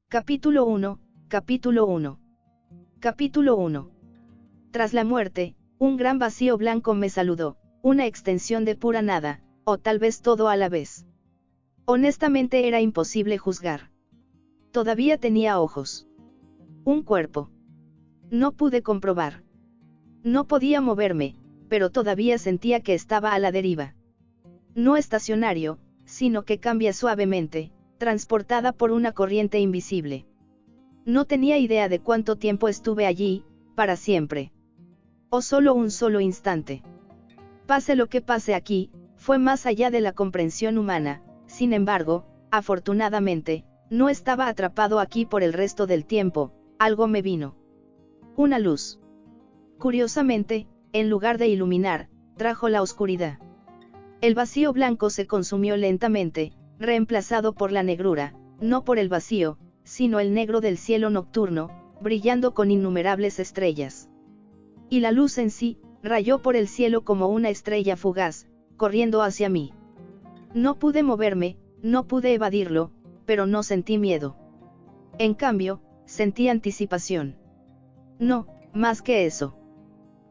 Capítulo 1, Capítulo 1. Capítulo 1. Tras la muerte, un gran vacío blanco me saludó, una extensión de pura nada, o tal vez todo a la vez. Honestamente era imposible juzgar. Todavía tenía ojos. Un cuerpo. No pude comprobar. No podía moverme, pero todavía sentía que estaba a la deriva. No estacionario, sino que cambia suavemente, transportada por una corriente invisible. No tenía idea de cuánto tiempo estuve allí, para siempre. O solo un solo instante. Pase lo que pase aquí, fue más allá de la comprensión humana, sin embargo, afortunadamente, no estaba atrapado aquí por el resto del tiempo, algo me vino. Una luz. Curiosamente, en lugar de iluminar, trajo la oscuridad. El vacío blanco se consumió lentamente, reemplazado por la negrura, no por el vacío, sino el negro del cielo nocturno, brillando con innumerables estrellas. Y la luz en sí, rayó por el cielo como una estrella fugaz, corriendo hacia mí. No pude moverme, no pude evadirlo, pero no sentí miedo. En cambio, sentí anticipación. No, más que eso.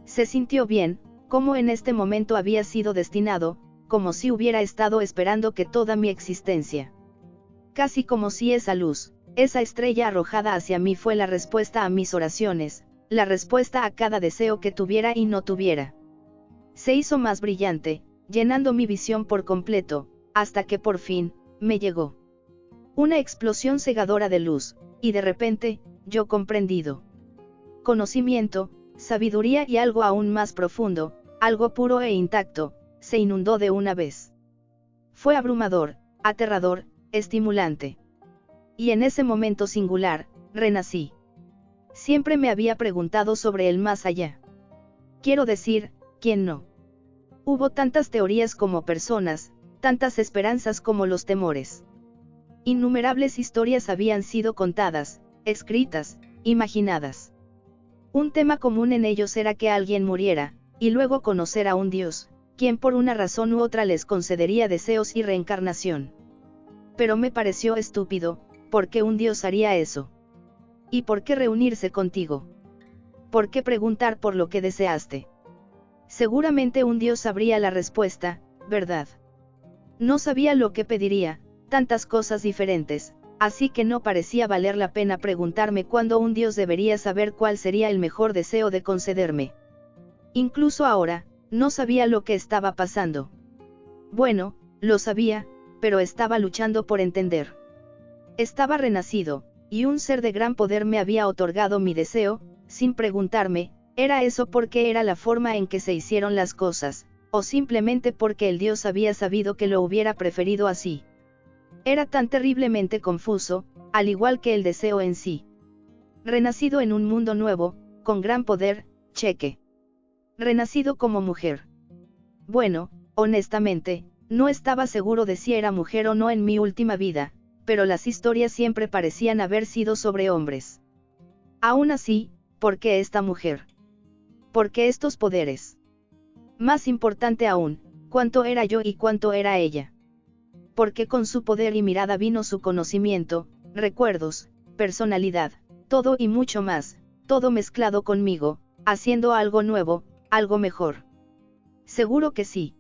Se sintió bien, como en este momento había sido destinado, como si hubiera estado esperando que toda mi existencia. Casi como si esa luz, esa estrella arrojada hacia mí fue la respuesta a mis oraciones, la respuesta a cada deseo que tuviera y no tuviera. Se hizo más brillante, llenando mi visión por completo, hasta que por fin, me llegó. Una explosión cegadora de luz, y de repente, yo comprendido. Conocimiento, sabiduría y algo aún más profundo, algo puro e intacto, se inundó de una vez. Fue abrumador, aterrador, estimulante. Y en ese momento singular, renací. Siempre me había preguntado sobre el más allá. Quiero decir, ¿quién no? Hubo tantas teorías como personas, tantas esperanzas como los temores. Innumerables historias habían sido contadas, escritas, imaginadas. Un tema común en ellos era que alguien muriera, y luego conocer a un Dios, quien por una razón u otra les concedería deseos y reencarnación. Pero me pareció estúpido, ¿por qué un Dios haría eso? ¿Y por qué reunirse contigo? ¿Por qué preguntar por lo que deseaste? Seguramente un Dios sabría la respuesta, ¿verdad? No sabía lo que pediría, tantas cosas diferentes, así que no parecía valer la pena preguntarme cuándo un Dios debería saber cuál sería el mejor deseo de concederme. Incluso ahora, no sabía lo que estaba pasando. Bueno, lo sabía, pero estaba luchando por entender. Estaba renacido, y un ser de gran poder me había otorgado mi deseo, sin preguntarme, ¿era eso porque era la forma en que se hicieron las cosas, o simplemente porque el Dios había sabido que lo hubiera preferido así? Era tan terriblemente confuso, al igual que el deseo en sí. Renacido en un mundo nuevo, con gran poder, cheque. Renacido como mujer. Bueno, honestamente, no estaba seguro de si era mujer o no en mi última vida, pero las historias siempre parecían haber sido sobre hombres. Aún así, ¿por qué esta mujer? ¿Por qué estos poderes? Más importante aún, ¿cuánto era yo y cuánto era ella? Porque con su poder y mirada vino su conocimiento, recuerdos, personalidad, todo y mucho más, todo mezclado conmigo, haciendo algo nuevo, algo mejor. Seguro que sí.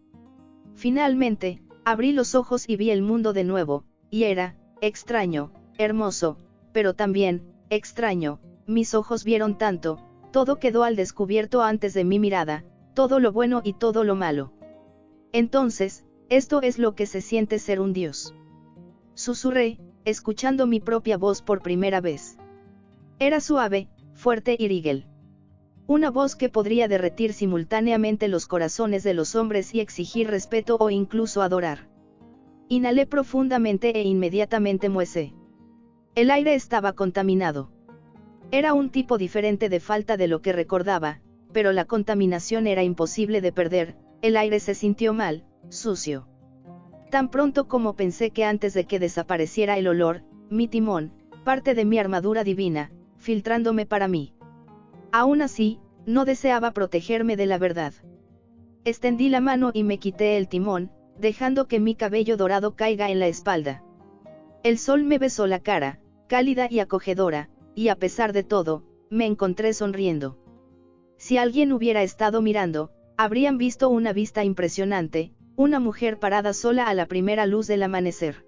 Finalmente, abrí los ojos y vi el mundo de nuevo, y era, extraño, hermoso, pero también, extraño, mis ojos vieron tanto, todo quedó al descubierto antes de mi mirada, todo lo bueno y todo lo malo. Entonces, esto es lo que se siente ser un Dios. Susurré, escuchando mi propia voz por primera vez. Era suave, fuerte y rígel. Una voz que podría derretir simultáneamente los corazones de los hombres y exigir respeto o incluso adorar. Inhalé profundamente e inmediatamente muecé. El aire estaba contaminado. Era un tipo diferente de falta de lo que recordaba, pero la contaminación era imposible de perder, el aire se sintió mal, sucio. Tan pronto como pensé que antes de que desapareciera el olor, mi timón, parte de mi armadura divina, filtrándome para mí. Aún así, no deseaba protegerme de la verdad. Extendí la mano y me quité el timón, dejando que mi cabello dorado caiga en la espalda. El sol me besó la cara, cálida y acogedora, y a pesar de todo, me encontré sonriendo. Si alguien hubiera estado mirando, habrían visto una vista impresionante, una mujer parada sola a la primera luz del amanecer.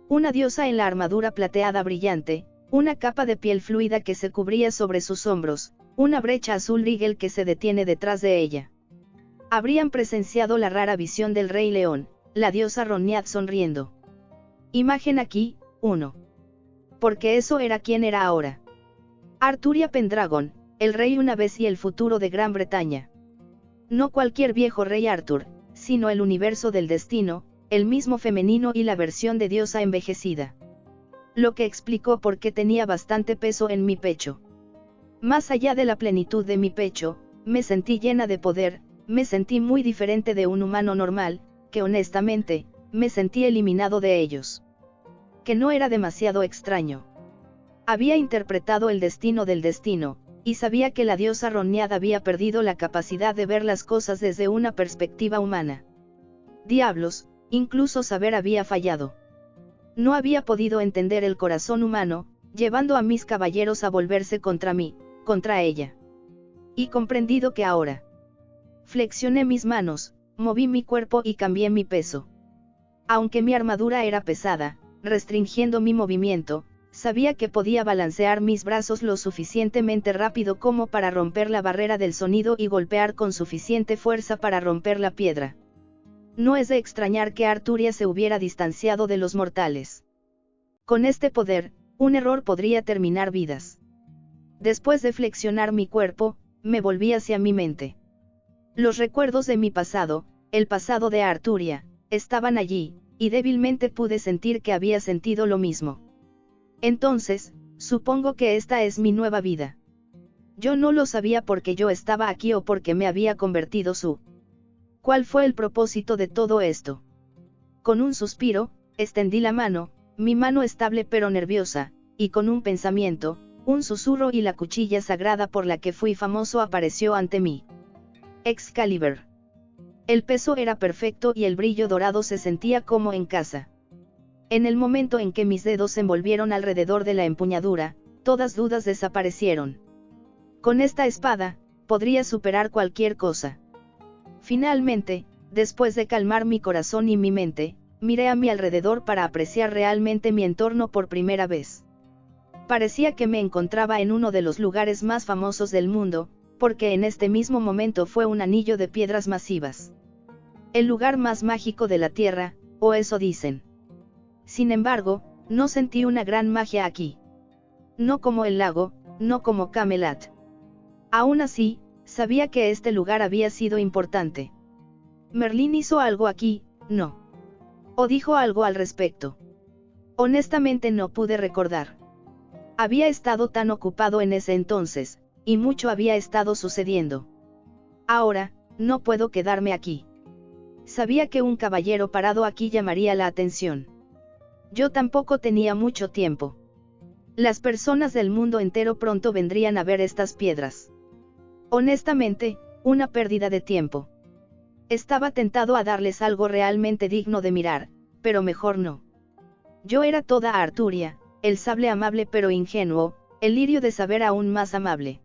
Una diosa en la armadura plateada brillante, una capa de piel fluida que se cubría sobre sus hombros, una brecha azul rigel que se detiene detrás de ella. Habrían presenciado la rara visión del Rey León, la diosa Ronniad sonriendo. Imagen aquí, 1. Porque eso era quien era ahora. Arturia Pendragon, el rey una vez y el futuro de Gran Bretaña. No cualquier viejo rey Arthur, sino el universo del destino, el mismo femenino y la versión de diosa envejecida. Lo que explicó por qué tenía bastante peso en mi pecho. Más allá de la plenitud de mi pecho, me sentí llena de poder, me sentí muy diferente de un humano normal, que honestamente, me sentí eliminado de ellos. Que no era demasiado extraño. Había interpretado el destino del destino, y sabía que la diosa Ronniad había perdido la capacidad de ver las cosas desde una perspectiva humana. Diablos, incluso saber había fallado. No había podido entender el corazón humano, llevando a mis caballeros a volverse contra mí, contra ella. Y comprendido que ahora. Flexioné mis manos, moví mi cuerpo y cambié mi peso. Aunque mi armadura era pesada, restringiendo mi movimiento, sabía que podía balancear mis brazos lo suficientemente rápido como para romper la barrera del sonido y golpear con suficiente fuerza para romper la piedra. No es de extrañar que Arturia se hubiera distanciado de los mortales. Con este poder, un error podría terminar vidas. Después de flexionar mi cuerpo, me volví hacia mi mente. Los recuerdos de mi pasado, el pasado de Arturia, estaban allí, y débilmente pude sentir que había sentido lo mismo. Entonces, supongo que esta es mi nueva vida. Yo no lo sabía porque yo estaba aquí o porque me había convertido su. ¿Cuál fue el propósito de todo esto? Con un suspiro, extendí la mano, mi mano estable pero nerviosa, y con un pensamiento, un susurro y la cuchilla sagrada por la que fui famoso apareció ante mí. Excalibur. El peso era perfecto y el brillo dorado se sentía como en casa. En el momento en que mis dedos se envolvieron alrededor de la empuñadura, todas dudas desaparecieron. Con esta espada, podría superar cualquier cosa. Finalmente, después de calmar mi corazón y mi mente, miré a mi alrededor para apreciar realmente mi entorno por primera vez. Parecía que me encontraba en uno de los lugares más famosos del mundo, porque en este mismo momento fue un anillo de piedras masivas. El lugar más mágico de la Tierra, o eso dicen. Sin embargo, no sentí una gran magia aquí. No como el lago, no como Camelot. Aún así, sabía que este lugar había sido importante. ¿Merlín hizo algo aquí? No. ¿O dijo algo al respecto? Honestamente no pude recordar. Había estado tan ocupado en ese entonces, y mucho había estado sucediendo. Ahora, no puedo quedarme aquí. Sabía que un caballero parado aquí llamaría la atención. Yo tampoco tenía mucho tiempo. Las personas del mundo entero pronto vendrían a ver estas piedras. Honestamente, una pérdida de tiempo. Estaba tentado a darles algo realmente digno de mirar, pero mejor no. Yo era toda Arturia, el sable amable pero ingenuo, el lirio de saber aún más amable.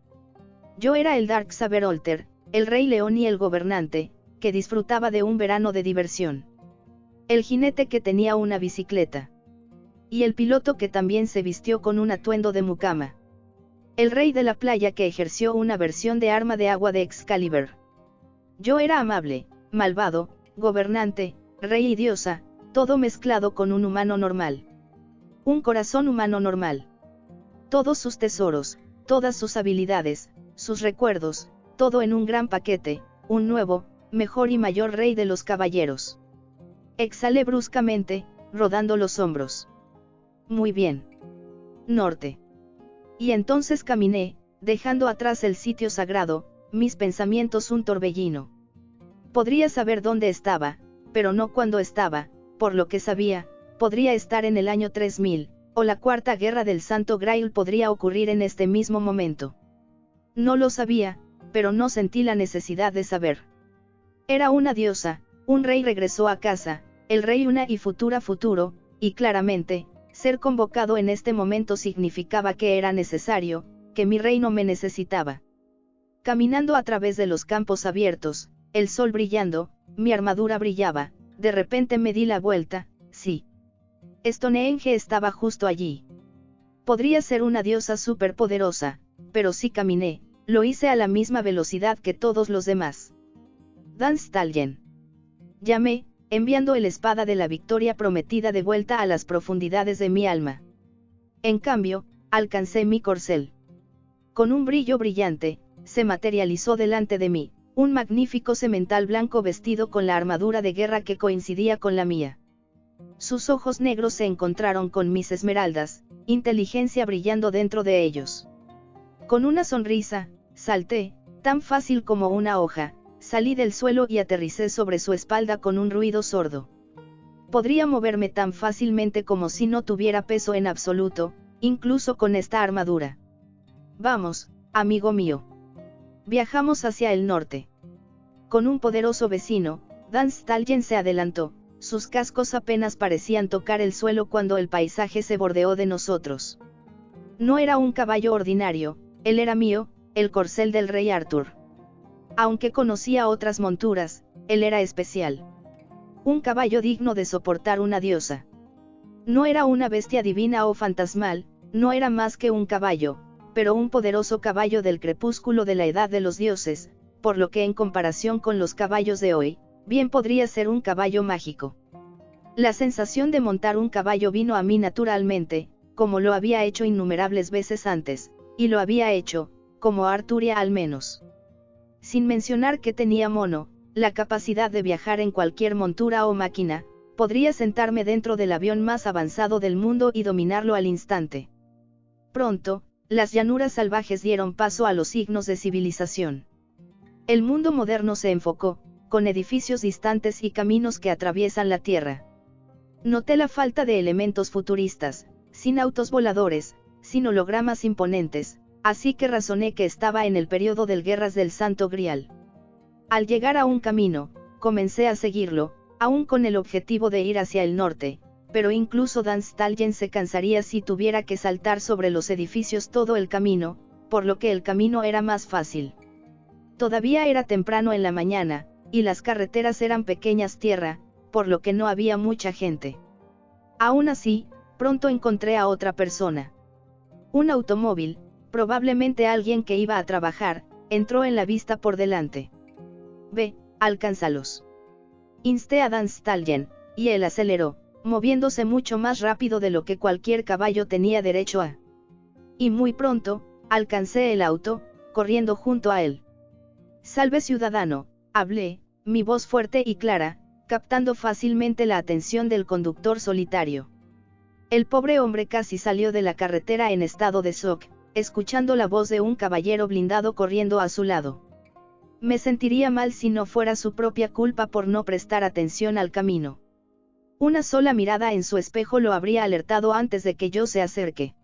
Yo era el Dark Saberholter, el Rey León y el gobernante, que disfrutaba de un verano de diversión. El jinete que tenía una bicicleta. Y el piloto que también se vistió con un atuendo de mucama. El rey de la playa que ejerció una versión de arma de agua de Excalibur. Yo era amable, malvado, gobernante, rey y diosa, todo mezclado con un humano normal. Un corazón humano normal. Todos sus tesoros, todas sus habilidades, sus recuerdos, todo en un gran paquete, un nuevo, mejor y mayor rey de los caballeros. Exhalé bruscamente, rodando los hombros. Muy bien. Norte. Y entonces caminé, dejando atrás el sitio sagrado, mis pensamientos un torbellino. Podría saber dónde estaba, pero no cuándo estaba, por lo que sabía, podría estar en el año 3000, o la Cuarta Guerra del Santo Grail podría ocurrir en este mismo momento. No lo sabía, pero no sentí la necesidad de saber. Era una diosa, un rey regresó a casa, el rey una y futura futuro, y claramente, Ser convocado en este momento significaba que era necesario, que mi reino me necesitaba. Caminando a través de los campos abiertos, el sol brillando, mi armadura brillaba, de repente me di la vuelta, sí. Stonehenge estaba justo allí. Podría ser una diosa superpoderosa, pero si caminé, lo hice a la misma velocidad que todos los demás. Dan Stalgen. Llamé, enviando el espada de la victoria prometida de vuelta a las profundidades de mi alma. En cambio, alcancé mi corcel. Con un brillo brillante, se materializó delante de mí, un magnífico semental blanco vestido con la armadura de guerra que coincidía con la mía. Sus ojos negros se encontraron con mis esmeraldas, inteligencia brillando dentro de ellos. Con una sonrisa, salté, tan fácil como una hoja, salí del suelo y aterricé sobre su espalda con un ruido sordo. Podría moverme tan fácilmente como si no tuviera peso en absoluto, incluso con esta armadura. Vamos, amigo mío. Viajamos hacia el norte. Con un poderoso vecino, Dan Stalgen se adelantó, sus cascos apenas parecían tocar el suelo cuando el paisaje se bordeó de nosotros. No era un caballo ordinario, él era mío, el corcel del rey Arthur. Aunque conocía otras monturas, él era especial. Un caballo digno de soportar una diosa. No era una bestia divina o fantasmal, no era más que un caballo, pero un poderoso caballo del crepúsculo de la edad de los dioses, por lo que en comparación con los caballos de hoy, bien podría ser un caballo mágico. La sensación de montar un caballo vino a mí naturalmente, como lo había hecho innumerables veces antes, y lo había hecho, como Arturia al menos. Sin mencionar que tenía mono, la capacidad de viajar en cualquier montura o máquina, podría sentarme dentro del avión más avanzado del mundo y dominarlo al instante. Pronto, las llanuras salvajes dieron paso a los signos de civilización. El mundo moderno se enfocó, con edificios distantes y caminos que atraviesan la Tierra. Noté la falta de elementos futuristas, sin autos voladores, sin hologramas imponentes, así que razoné que estaba en el periodo del Guerras del Santo Grial. Al llegar a un camino, comencé a seguirlo, aún con el objetivo de ir hacia el norte, pero incluso Dan Stalgen se cansaría si tuviera que saltar sobre los edificios todo el camino, por lo que el camino era más fácil. Todavía era temprano en la mañana, y las carreteras eran pequeñas tierra, por lo que no había mucha gente. Aún así, pronto encontré a otra persona. Un automóvil, probablemente alguien que iba a trabajar, entró en la vista por delante. Ve, alcánzalos. Insté a Dan Stalgen, y él aceleró, moviéndose mucho más rápido de lo que cualquier caballo tenía derecho a. Y muy pronto, alcancé el auto, corriendo junto a él. Salve ciudadano, hablé, mi voz fuerte y clara, captando fácilmente la atención del conductor solitario. El pobre hombre casi salió de la carretera en estado de shock, escuchando la voz de un caballero blindado corriendo a su lado. Me sentiría mal si no fuera su propia culpa por no prestar atención al camino. Una sola mirada en su espejo lo habría alertado antes de que yo se acerque.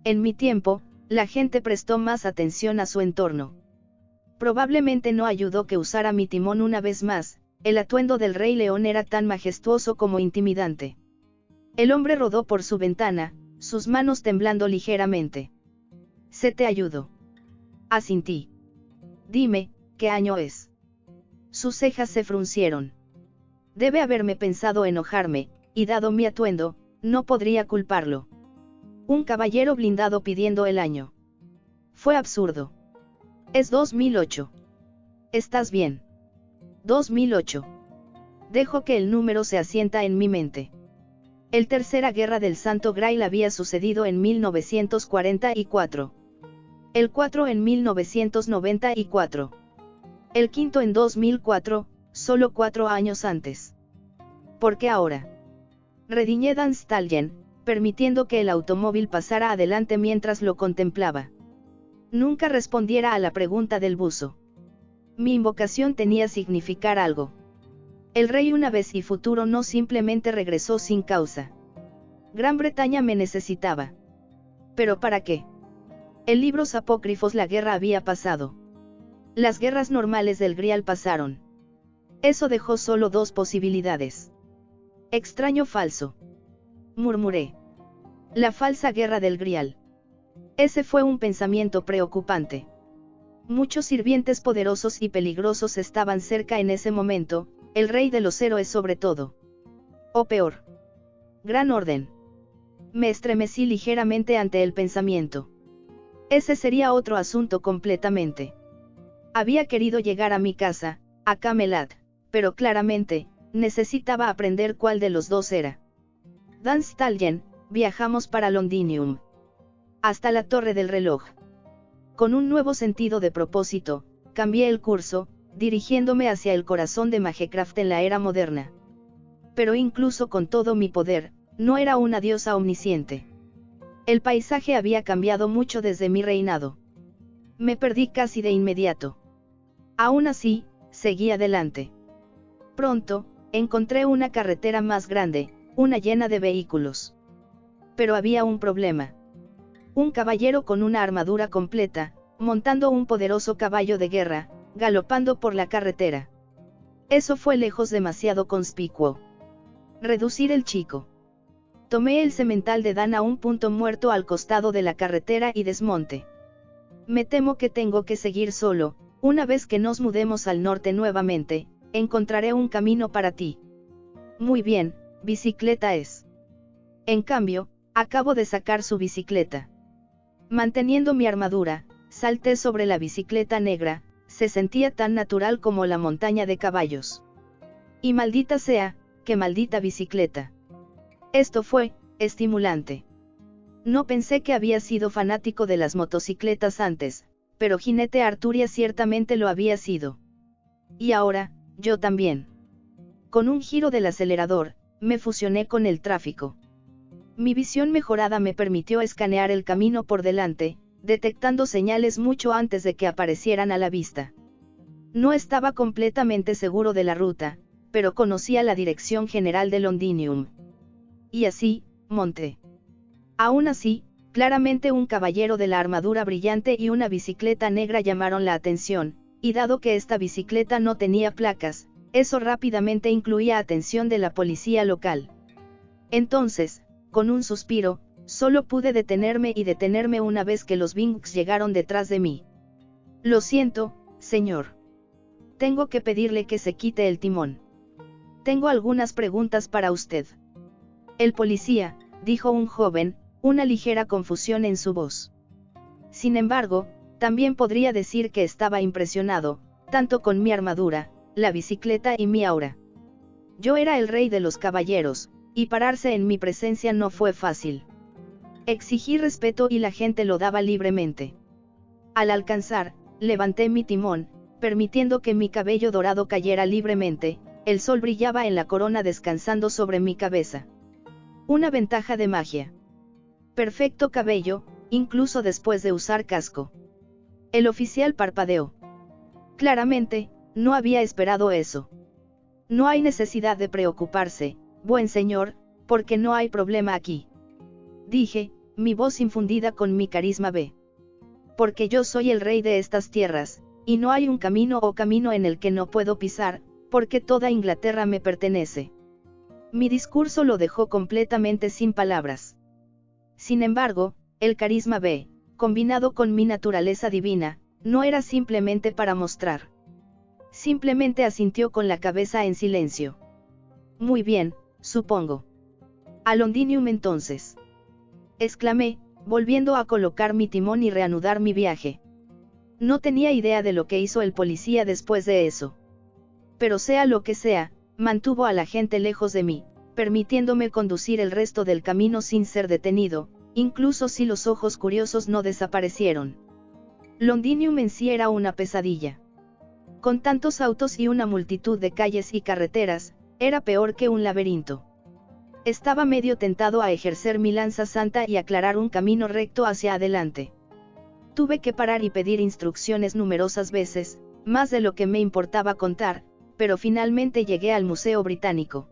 En mi tiempo, la gente prestó más atención a su entorno. Probablemente no ayudó que usara mi timón una vez más, el atuendo del Rey León era tan majestuoso como intimidante. El hombre rodó por su ventana, sus manos temblando ligeramente. «Se te ayudó». Asintí. «Dime, ¿qué año es?» Sus cejas se fruncieron. Debe haberme pensado enojarme, y dado mi atuendo, no podría culparlo. Un caballero blindado pidiendo el año. Fue absurdo. Es 2008. ¿Estás bien? 2008. Dejo que el número se asienta en mi mente. El Tercera Guerra del Santo Grail había sucedido en 1944. El 4 en 1994. El quinto en 2004, solo 4 años antes. ¿Por qué ahora? Rediñé Dan Stalgen, permitiendo que el automóvil pasara adelante mientras lo contemplaba. Nunca respondiera a la pregunta del buzo. Mi invocación tenía significar algo. El rey una vez y futuro no simplemente regresó sin causa. Gran Bretaña me necesitaba. ¿Pero para qué? En libros apócrifos la guerra había pasado. Las guerras normales del Grial pasaron. Eso dejó solo 2 posibilidades. Extraño falso. Murmuré. La falsa guerra del Grial. Ese fue un pensamiento preocupante. Muchos sirvientes poderosos y peligrosos estaban cerca en ese momento, el rey de los héroes sobre todo. O peor. Gran Orden. Me estremecí ligeramente ante el pensamiento. Ese sería otro asunto completamente. Había querido llegar a mi casa, a Camelot, pero claramente, necesitaba aprender cuál de los dos era. Dan Stallion, viajamos para Londinium. Hasta la torre del reloj. Con un nuevo sentido de propósito, cambié el curso, dirigiéndome hacia el corazón de Magecraft en la era moderna. Pero incluso con todo mi poder, no era una diosa omnisciente. El paisaje había cambiado mucho desde mi reinado. Me perdí casi de inmediato. Aún así, seguí adelante. Pronto, encontré una carretera más grande, una llena de vehículos. Pero había un problema. Un caballero con una armadura completa, montando un poderoso caballo de guerra, galopando por la carretera. Eso fue lejos demasiado conspicuo. Reducir el chico. Tomé el semental de Dan a un punto muerto al costado de la carretera y desmonte. Me temo que tengo que seguir solo, una vez que nos mudemos al norte nuevamente, encontraré un camino para ti. Muy bien, bicicleta es. En cambio, acabo de sacar su bicicleta. Manteniendo mi armadura, salté sobre la bicicleta negra, se sentía tan natural como la montaña de caballos. Y maldita sea, qué maldita bicicleta. Esto fue estimulante. No pensé que había sido fanático de las motocicletas antes, pero Jinete Arturia ciertamente lo había sido. Y ahora, yo también. Con un giro del acelerador, me fusioné con el tráfico. Mi visión mejorada me permitió escanear el camino por delante, detectando señales mucho antes de que aparecieran a la vista. No estaba completamente seguro de la ruta, pero conocía la dirección general de Londinium. Y así, monté. Aún así, claramente un caballero de la armadura brillante y una bicicleta negra llamaron la atención, y dado que esta bicicleta no tenía placas, eso rápidamente incluía atención de la policía local. Entonces, con un suspiro, solo pude detenerme y detenerme una vez que los Binks llegaron detrás de mí. Lo siento, señor. Tengo que pedirle que se quite el timón. Tengo algunas preguntas para usted. El policía, dijo un joven, una ligera confusión en su voz. Sin embargo, también podría decir que estaba impresionado, tanto con mi armadura, la bicicleta y mi aura. Yo era el rey de los caballeros, y pararse en mi presencia no fue fácil. Exigí respeto y la gente lo daba libremente. Al alcanzar, levanté mi timón, permitiendo que mi cabello dorado cayera libremente, el sol brillaba en la corona descansando sobre mi cabeza. Una ventaja de magia. Perfecto cabello, incluso después de usar casco. El oficial parpadeó. Claramente, no había esperado eso. No hay necesidad de preocuparse, buen señor, porque no hay problema aquí. Dije, mi voz infundida con mi carisma B. Porque yo soy el rey de estas tierras, y no hay un camino o camino en el que no puedo pisar, porque toda Inglaterra me pertenece. Mi discurso lo dejó completamente sin palabras. Sin embargo, el carisma B, combinado con mi naturaleza divina, no era simplemente para mostrar. Simplemente asintió con la cabeza en silencio. Muy bien, supongo. A Londinium entonces. Exclamé, volviendo a colocar mi timón y reanudar mi viaje. No tenía idea de lo que hizo el policía después de eso. Pero sea lo que sea, mantuvo a la gente lejos de mí, permitiéndome conducir el resto del camino sin ser detenido, incluso si los ojos curiosos no desaparecieron. Londinium en sí era una pesadilla. Con tantos autos y una multitud de calles y carreteras, era peor que un laberinto. Estaba medio tentado a ejercer mi lanza santa y aclarar un camino recto hacia adelante. Tuve que parar y pedir instrucciones numerosas veces, más de lo que me importaba contar, pero finalmente llegué al Museo Británico.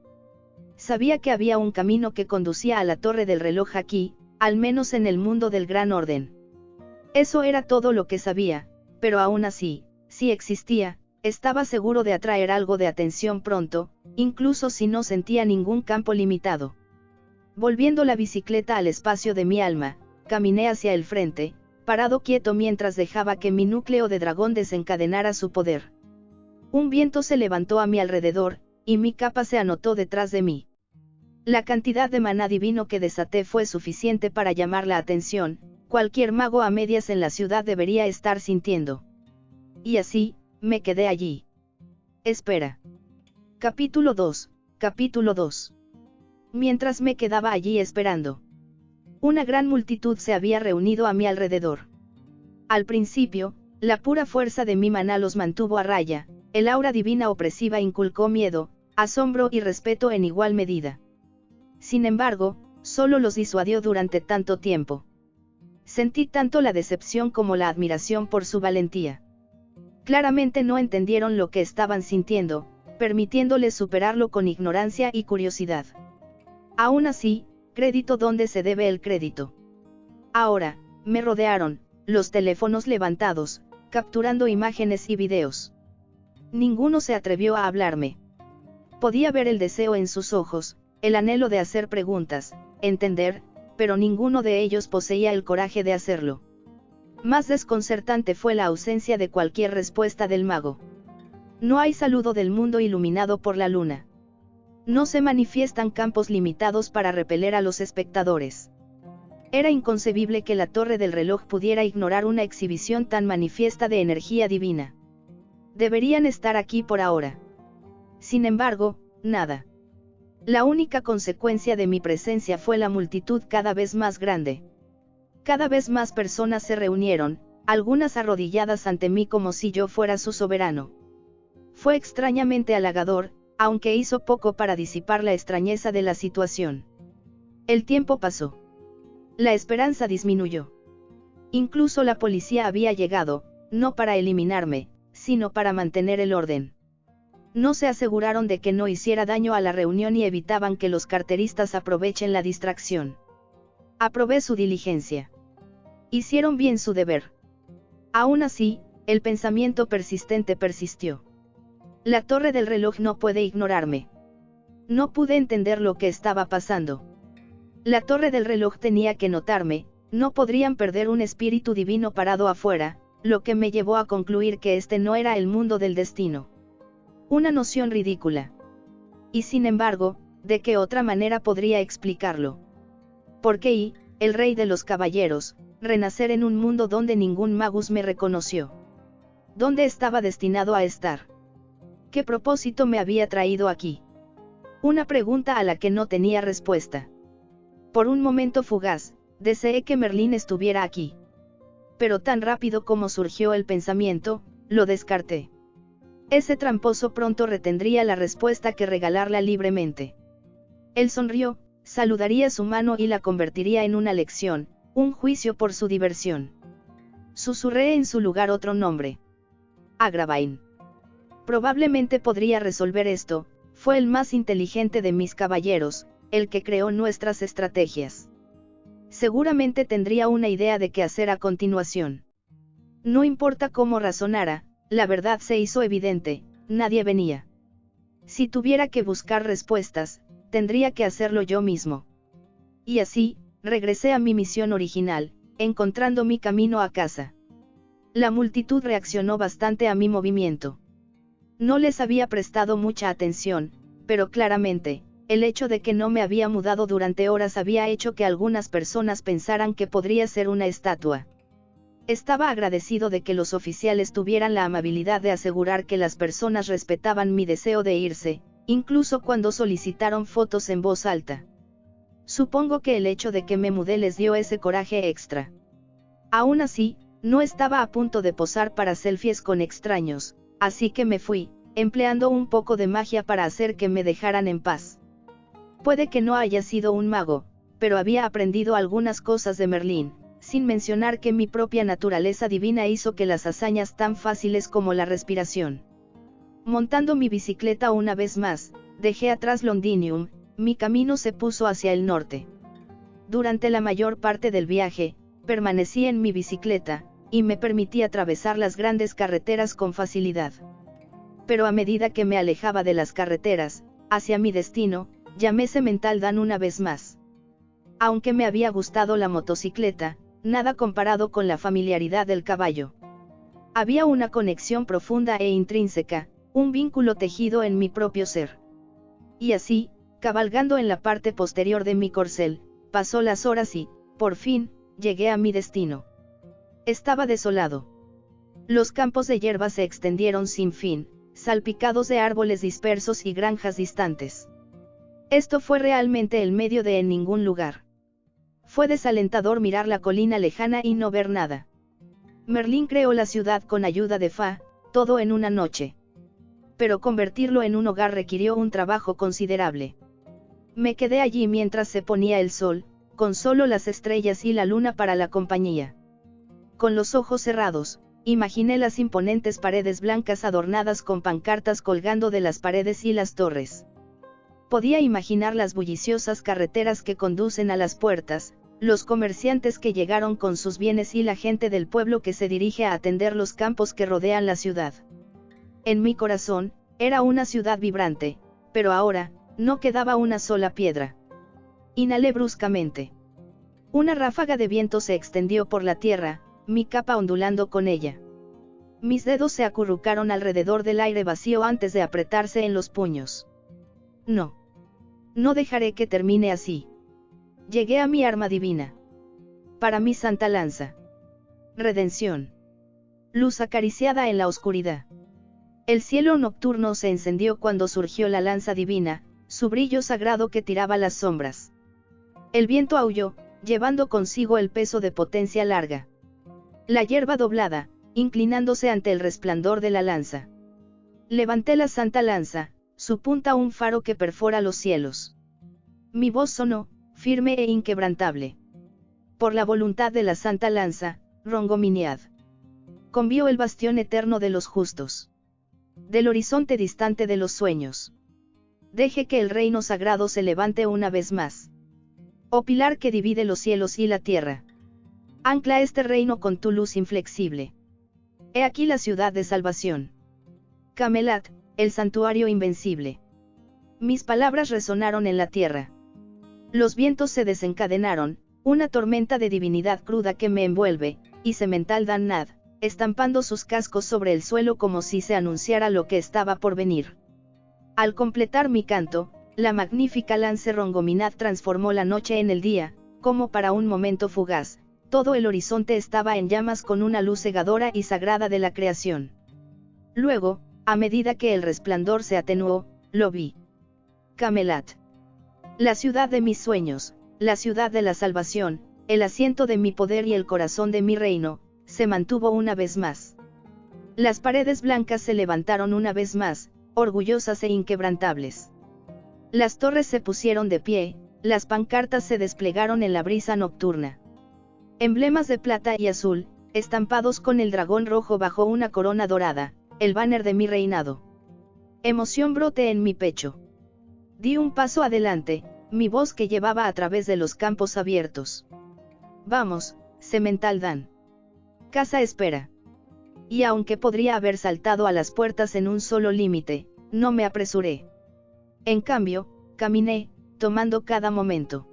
Sabía que había un camino que conducía a la Torre del Reloj aquí, al menos en el mundo del Gran Orden. Eso era todo lo que sabía, pero aún así, si existía, estaba seguro de atraer algo de atención pronto, incluso si no sentía ningún campo limitado. Volviendo la bicicleta al espacio de mi alma, caminé hacia el frente, parado quieto mientras dejaba que mi núcleo de dragón desencadenara su poder. Un viento se levantó a mi alrededor, y mi capa se anotó detrás de mí. La cantidad de maná divino que desaté fue suficiente para llamar la atención, cualquier mago a medias en la ciudad debería estar sintiendo. Y así, me quedé allí. Espera. Capítulo 2. Capítulo 2. Mientras me quedaba allí esperando, una gran multitud se había reunido a mi alrededor. Al principio, la pura fuerza de mi maná los mantuvo a raya, el aura divina opresiva inculcó miedo, asombro y respeto en igual medida. Sin embargo, solo los disuadió durante tanto tiempo. Sentí tanto la decepción como la admiración por su valentía. Claramente no entendieron lo que estaban sintiendo, permitiéndoles superarlo con ignorancia y curiosidad. Aún así, crédito donde se debe el crédito. Ahora, me rodearon, los teléfonos levantados, capturando imágenes y videos. Ninguno se atrevió a hablarme. Podía ver el deseo en sus ojos, el anhelo de hacer preguntas, entender, pero ninguno de ellos poseía el coraje de hacerlo. Más desconcertante fue la ausencia de cualquier respuesta del mago. No hay saludo del mundo iluminado por la luna. No se manifiestan campos limitados para repeler a los espectadores. Era inconcebible que la torre del reloj pudiera ignorar una exhibición tan manifiesta de energía divina. Deberían estar aquí por ahora. Sin embargo, nada. La única consecuencia de mi presencia fue la multitud cada vez más grande. Cada vez más personas se reunieron, algunas arrodilladas ante mí como si yo fuera su soberano. Fue extrañamente halagador, aunque hizo poco para disipar la extrañeza de la situación. El tiempo pasó. La esperanza disminuyó. Incluso la policía había llegado, no para eliminarme, sino para mantener el orden. No se aseguraron de que no hiciera daño a la reunión y evitaban que los carteristas aprovechen la distracción. Aprobé su diligencia. Hicieron bien su deber. Aún así, el pensamiento persistente persistió. La torre del reloj no puede ignorarme. No pude entender lo que estaba pasando. La torre del reloj tenía que notarme, no podrían perder un espíritu divino parado afuera, lo que me llevó a concluir que este no era el mundo del destino. Una noción ridícula. Y sin embargo, ¿de qué otra manera podría explicarlo? ¿Por qué el rey de los caballeros, renacer en un mundo donde ningún magus me reconoció? ¿Dónde estaba destinado a estar? ¿Qué propósito me había traído aquí? Una pregunta a la que no tenía respuesta. Por un momento fugaz, deseé que Merlín estuviera aquí. Pero tan rápido como surgió el pensamiento, lo descarté. Ese tramposo pronto retendría la respuesta que regalarla libremente. Él sonrió, saludaría su mano y la convertiría en una lección, un juicio por su diversión. Susurré en su lugar otro nombre. Agravain. Probablemente podría resolver esto, fue el más inteligente de mis caballeros, el que creó nuestras estrategias. Seguramente tendría una idea de qué hacer a continuación. No importa cómo razonara, la verdad se hizo evidente, nadie venía. Si tuviera que buscar respuestas, tendría que hacerlo yo mismo. Y así, regresé a mi misión original, encontrando mi camino a casa. La multitud reaccionó bastante a mi movimiento. No les había prestado mucha atención, pero claramente, el hecho de que no me había mudado durante horas había hecho que algunas personas pensaran que podría ser una estatua. Estaba agradecido de que los oficiales tuvieran la amabilidad de asegurar que las personas respetaban mi deseo de irse, incluso cuando solicitaron fotos en voz alta. Supongo que el hecho de que me mudé les dio ese coraje extra. Aún así, no estaba a punto de posar para selfies con extraños, así que me fui, empleando un poco de magia para hacer que me dejaran en paz. Puede que no haya sido un mago, pero había aprendido algunas cosas de Merlín, sin mencionar que mi propia naturaleza divina hizo que las hazañas tan fáciles como la respiración. Montando mi bicicleta una vez más, dejé atrás Londinium, mi camino se puso hacia el norte. Durante la mayor parte del viaje, permanecí en mi bicicleta, y me permití atravesar las grandes carreteras con facilidad. Pero a medida que me alejaba de las carreteras, hacia mi destino, llamé Semental Dan una vez más. Aunque me había gustado la motocicleta, nada comparado con la familiaridad del caballo. Había una conexión profunda e intrínseca, un vínculo tejido en mi propio ser. Y así, cabalgando en la parte posterior de mi corcel, pasó las horas y, por fin, llegué a mi destino. Estaba desolado. Los campos de hierba se extendieron sin fin, salpicados de árboles dispersos y granjas distantes. Esto fue realmente el medio de en ningún lugar. Fue desalentador mirar la colina lejana y no ver nada. Merlín creó la ciudad con ayuda de Fa, todo en una noche. Pero convertirlo en un hogar requirió un trabajo considerable. Me quedé allí mientras se ponía el sol, con solo las estrellas y la luna para la compañía. Con los ojos cerrados, imaginé las imponentes paredes blancas adornadas con pancartas colgando de las paredes y las torres. Podía imaginar las bulliciosas carreteras que conducen a las puertas, los comerciantes que llegaron con sus bienes y la gente del pueblo que se dirige a atender los campos que rodean la ciudad. En mi corazón, era una ciudad vibrante, pero ahora, no quedaba una sola piedra. Inhalé bruscamente. Una ráfaga de viento se extendió por la tierra, mi capa ondulando con ella. Mis dedos se acurrucaron alrededor del aire vacío antes de apretarse en los puños. No. No dejaré que termine así. Llegué a mi arma divina. Para mi santa lanza. Redención. Luz acariciada en la oscuridad. El cielo nocturno se encendió cuando surgió la lanza divina, su brillo sagrado que tiraba las sombras. El viento aulló, llevando consigo el peso de potencia larga. La hierba doblada, inclinándose ante el resplandor de la lanza. Levanté la santa lanza, su punta un faro que perfora los cielos. Mi voz sonó, firme e inquebrantable. Por la voluntad de la santa lanza, Rongominiad. Convió el bastión eterno de los justos. Del horizonte distante de los sueños. Deje que el reino sagrado se levante una vez más. Oh pilar que divide los cielos y la tierra. Ancla este reino con tu luz inflexible. He aquí la ciudad de salvación. Camelot, el santuario invencible. Mis palabras resonaron en la tierra. Los vientos se desencadenaron, una tormenta de divinidad cruda que me envuelve, y Semental Dan-Nad, estampando sus cascos sobre el suelo como si se anunciara lo que estaba por venir. Al completar mi canto, la magnífica lance Rongominad transformó la noche en el día, como para un momento fugaz, todo el horizonte estaba en llamas con una luz cegadora y sagrada de la creación. Luego, a medida que el resplandor se atenuó, lo vi. Camelot. La ciudad de mis sueños, la ciudad de la salvación, el asiento de mi poder y el corazón de mi reino, se mantuvo una vez más. Las paredes blancas se levantaron una vez más, orgullosas e inquebrantables. Las torres se pusieron de pie, las pancartas se desplegaron en la brisa nocturna. Emblemas de plata y azul, estampados con el dragón rojo bajo una corona dorada, el banner de mi reinado. Emoción brote en mi pecho. Di un paso adelante, mi voz que llevaba a través de los campos abiertos. Vamos, Semental Dan. Casa espera. Y aunque podría haber saltado a las puertas en un solo límite, no me apresuré. En cambio, caminé, tomando cada momento.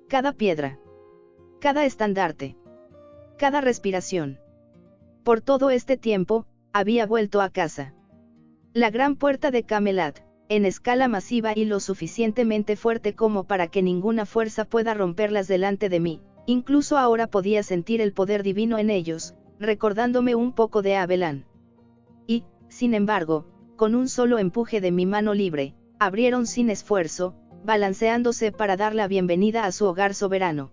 Cada piedra. Cada estandarte. Cada respiración. Por todo este tiempo, había vuelto a casa. La gran puerta de Camelot, en escala masiva y lo suficientemente fuerte como para que ninguna fuerza pueda romperlas delante de mí, incluso ahora podía sentir el poder divino en ellos, recordándome un poco de Abelán. Y, sin embargo, con un solo empuje de mi mano libre, abrieron sin esfuerzo, balanceándose para dar la bienvenida a su hogar soberano.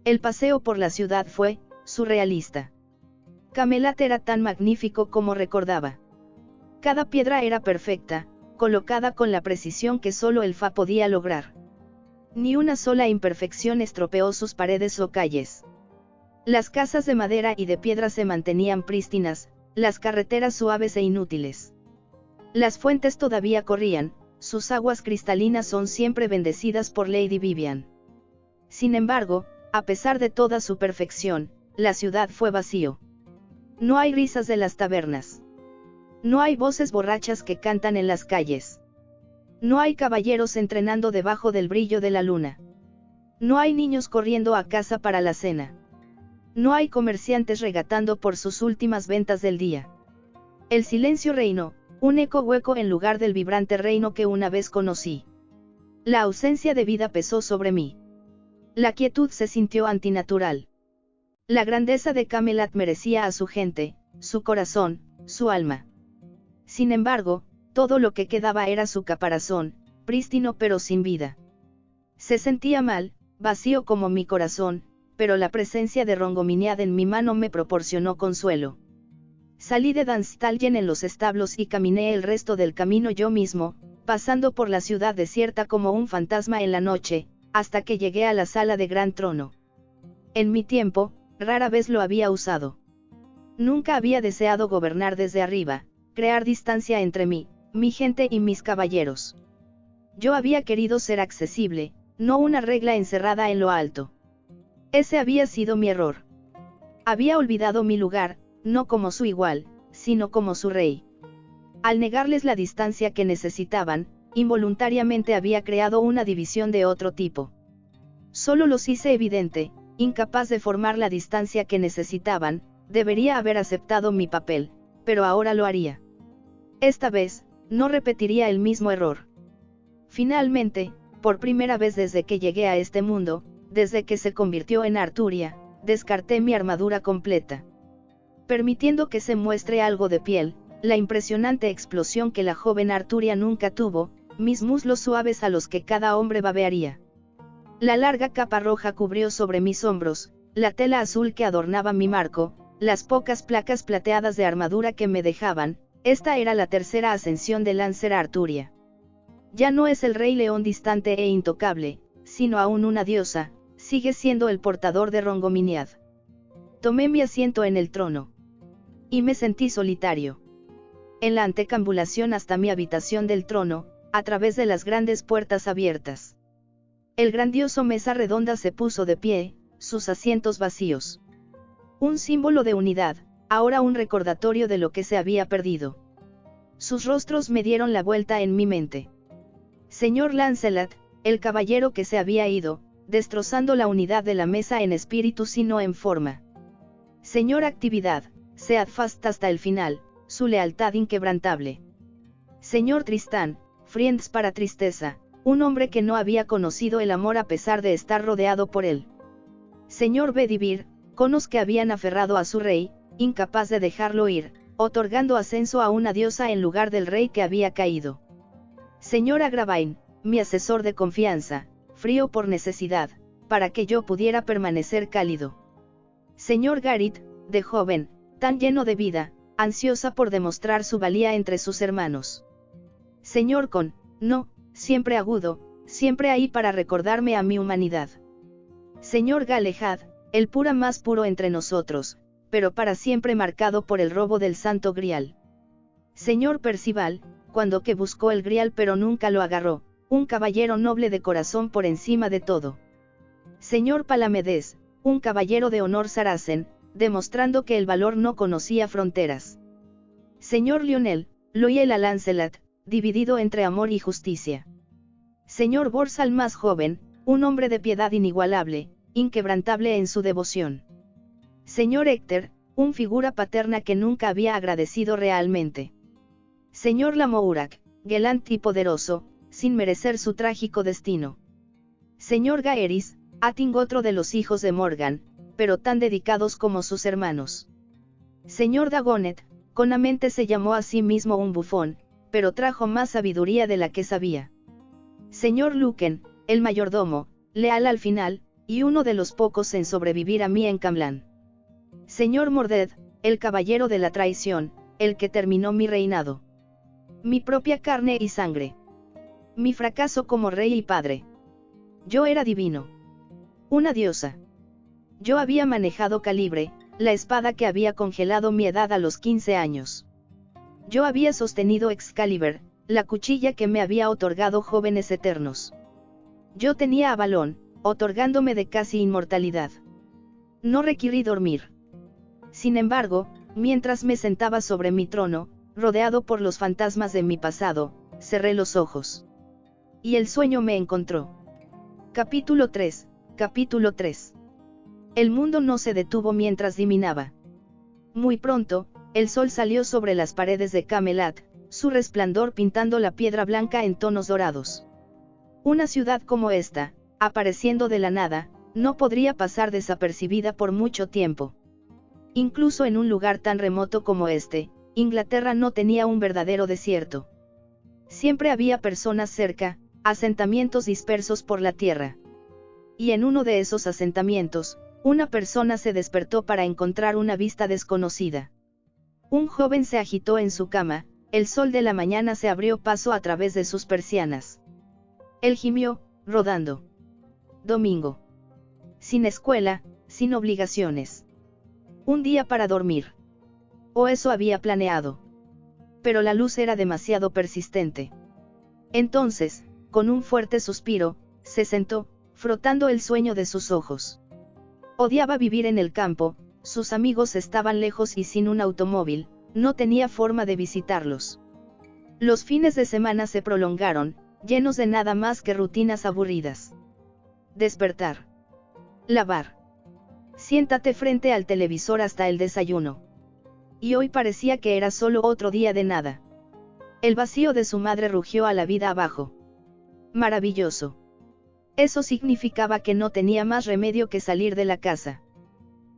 El paseo por la ciudad fue surrealista. Camelot era tan magnífico como recordaba. Cada piedra era perfecta, colocada con la precisión que solo el Fa podía lograr. Ni una sola imperfección estropeó sus paredes o calles. Las casas de madera y de piedra se mantenían prístinas, las carreteras suaves e inútiles. Las fuentes todavía corrían, sus aguas cristalinas son siempre bendecidas por Lady Vivian. Sin embargo, a pesar de toda su perfección, la ciudad fue vacío. No hay risas de las tabernas. No hay voces borrachas que cantan en las calles. No hay caballeros entrenando debajo del brillo de la luna. No hay niños corriendo a casa para la cena. No hay comerciantes regatando por sus últimas ventas del día. El silencio reinó, un eco hueco en lugar del vibrante reino que una vez conocí. La ausencia de vida pesó sobre mí. La quietud se sintió antinatural. La grandeza de Camelot merecía a su gente, su corazón, su alma. Sin embargo, todo lo que quedaba era su caparazón, prístino pero sin vida. Se sentía mal, vacío como mi corazón, pero la presencia de Rongominiad en mi mano me proporcionó consuelo. Salí de Danstalgen en los establos y caminé el resto del camino yo mismo, pasando por la ciudad desierta como un fantasma en la noche, hasta que llegué a la sala de gran trono. En mi tiempo, rara vez lo había usado. Nunca había deseado gobernar desde arriba, crear distancia entre mí, mi gente y mis caballeros. Yo había querido ser accesible, no una regla encerrada en lo alto. Ese había sido mi error. Había olvidado mi lugar, no como su igual, sino como su rey. Al negarles la distancia que necesitaban, involuntariamente había creado una división de otro tipo. Solo los hice evidente, incapaz de formar la distancia que necesitaban, debería haber aceptado mi papel, pero ahora lo haría. Esta vez, no repetiría el mismo error. Finalmente, por primera vez desde que llegué a este mundo, desde que se convirtió en Arturia, descarté mi armadura completa. Permitiendo que se muestre algo de piel, la impresionante explosión que la joven Arturia nunca tuvo, mis muslos suaves a los que cada hombre babearía. La larga capa roja cubrió sobre mis hombros, la tela azul que adornaba mi marco, las pocas placas plateadas de armadura que me dejaban, esta era la tercera ascensión de Lancer Arturia. Ya no es el rey león distante e intocable, sino aún una diosa, sigue siendo el portador de Rongominiad. Tomé mi asiento en el trono. Y me sentí solitario. En la antecambulación hasta mi habitación del trono, a través de las grandes puertas abiertas. El grandioso mesa redonda se puso de pie, sus asientos vacíos. Un símbolo de unidad, ahora un recordatorio de lo que se había perdido. Sus rostros me dieron la vuelta en mi mente. Señor Lancelot, el caballero que se había ido, destrozando la unidad de la mesa en espíritu sino en forma. Señor Actividad, sead fast hasta el final, su lealtad inquebrantable. Señor Tristán, friends para tristeza, un hombre que no había conocido el amor a pesar de estar rodeado por él. Señor Bedivir, conos que habían aferrado a su rey, incapaz de dejarlo ir, otorgando ascenso a una diosa en lugar del rey que había caído. Señor Agravain, mi asesor de confianza, frío por necesidad, para que yo pudiera permanecer cálido. Señor Garit, de joven, tan lleno de vida, ansiosa por demostrar su valía entre sus hermanos. Señor Con, no, siempre agudo, siempre ahí para recordarme a mi humanidad. Señor Galehad, el pura más puro entre nosotros, pero para siempre marcado por el robo del Santo Grial. Señor Percival, cuando que buscó el Grial pero nunca lo agarró, un caballero noble de corazón por encima de todo. Señor Palamedes, un caballero de honor saracen, demostrando que el valor no conocía fronteras. Señor Lionel, loyal a Lancelot, dividido entre amor y justicia. Señor Borsal más joven, un hombre de piedad inigualable, inquebrantable en su devoción. Señor Héctor, un figura paterna que nunca había agradecido realmente. Señor Lamourak, galante y poderoso, sin merecer su trágico destino. Señor Gaeris, Ating otro de los hijos de Morgan, pero tan dedicados como sus hermanos. Señor Dagonet, conamente se llamó a sí mismo un bufón, pero trajo más sabiduría de la que sabía. Señor Luken, el mayordomo, leal al final, y uno de los pocos en sobrevivir a mí en Camlan. Señor Morded, el caballero de la traición, el que terminó mi reinado. Mi propia carne y sangre. Mi fracaso como rey y padre. Yo era divino. Una diosa. Yo había manejado Calibre, la espada que había congelado mi edad a los 15 años. Yo había sostenido Excalibur, la cuchilla que me había otorgado jóvenes eternos. Yo tenía a Avalon, otorgándome de casi inmortalidad. No requerí dormir. Sin embargo, mientras me sentaba sobre mi trono, rodeado por los fantasmas de mi pasado, cerré los ojos. Y el sueño me encontró. Capítulo 3. Capítulo 3. El mundo no se detuvo mientras diminaba. Muy pronto, el sol salió sobre las paredes de Camelot, su resplandor pintando la piedra blanca en tonos dorados. Una ciudad como esta, apareciendo de la nada, no podría pasar desapercibida por mucho tiempo. Incluso en un lugar tan remoto como este, Inglaterra no tenía un verdadero desierto. Siempre había personas cerca, asentamientos dispersos por la tierra. Y en uno de esos asentamientos, una persona se despertó para encontrar una vista desconocida. Un joven se agitó en su cama, el sol de la mañana se abrió paso a través de sus persianas. Él gimió, rodando. Domingo. Sin escuela, sin obligaciones. Un día para dormir. O eso había planeado. Pero la luz era demasiado persistente. Entonces, con un fuerte suspiro, se sentó, frotando el sueño de sus ojos. Odiaba vivir en el campo, sus amigos estaban lejos y sin un automóvil, no tenía forma de visitarlos. Los fines de semana se prolongaron, llenos de nada más que rutinas aburridas. Despertar. Lavar. Siéntate frente al televisor hasta el desayuno. Y hoy parecía que era solo otro día de nada. El vacío de su madre rugió a la vida abajo. Maravilloso. Eso significaba que no tenía más remedio que salir de la casa.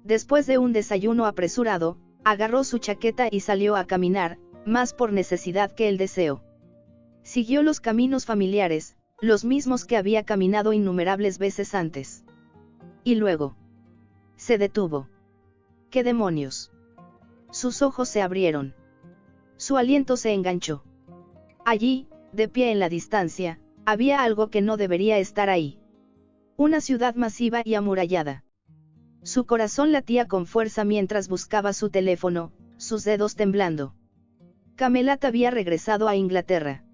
Después de un desayuno apresurado, agarró su chaqueta y salió a caminar, más por necesidad que el deseo. Siguió los caminos familiares, los mismos que había caminado innumerables veces antes. Y luego. Se detuvo. ¿Qué demonios? Sus ojos se abrieron. Su aliento se enganchó. Allí, de pie en la distancia, había algo que no debería estar ahí. Una ciudad masiva y amurallada. Su corazón latía con fuerza mientras buscaba su teléfono, sus dedos temblando. Camelot había regresado a Inglaterra.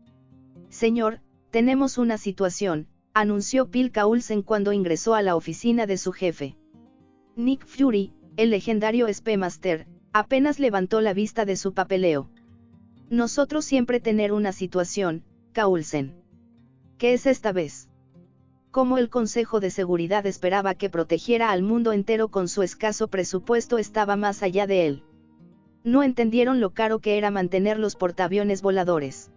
Señor, tenemos una situación, anunció Phil Coulson cuando ingresó a la oficina de su jefe. Nick Fury, el legendario Spy Master, apenas levantó la vista de su papeleo. Nosotros siempre tener una situación, Coulson. ¿Qué es esta vez? Como el Consejo de Seguridad esperaba que protegiera al mundo entero con su escaso presupuesto estaba más allá de él. No entendieron lo caro que era mantener los portaaviones voladores.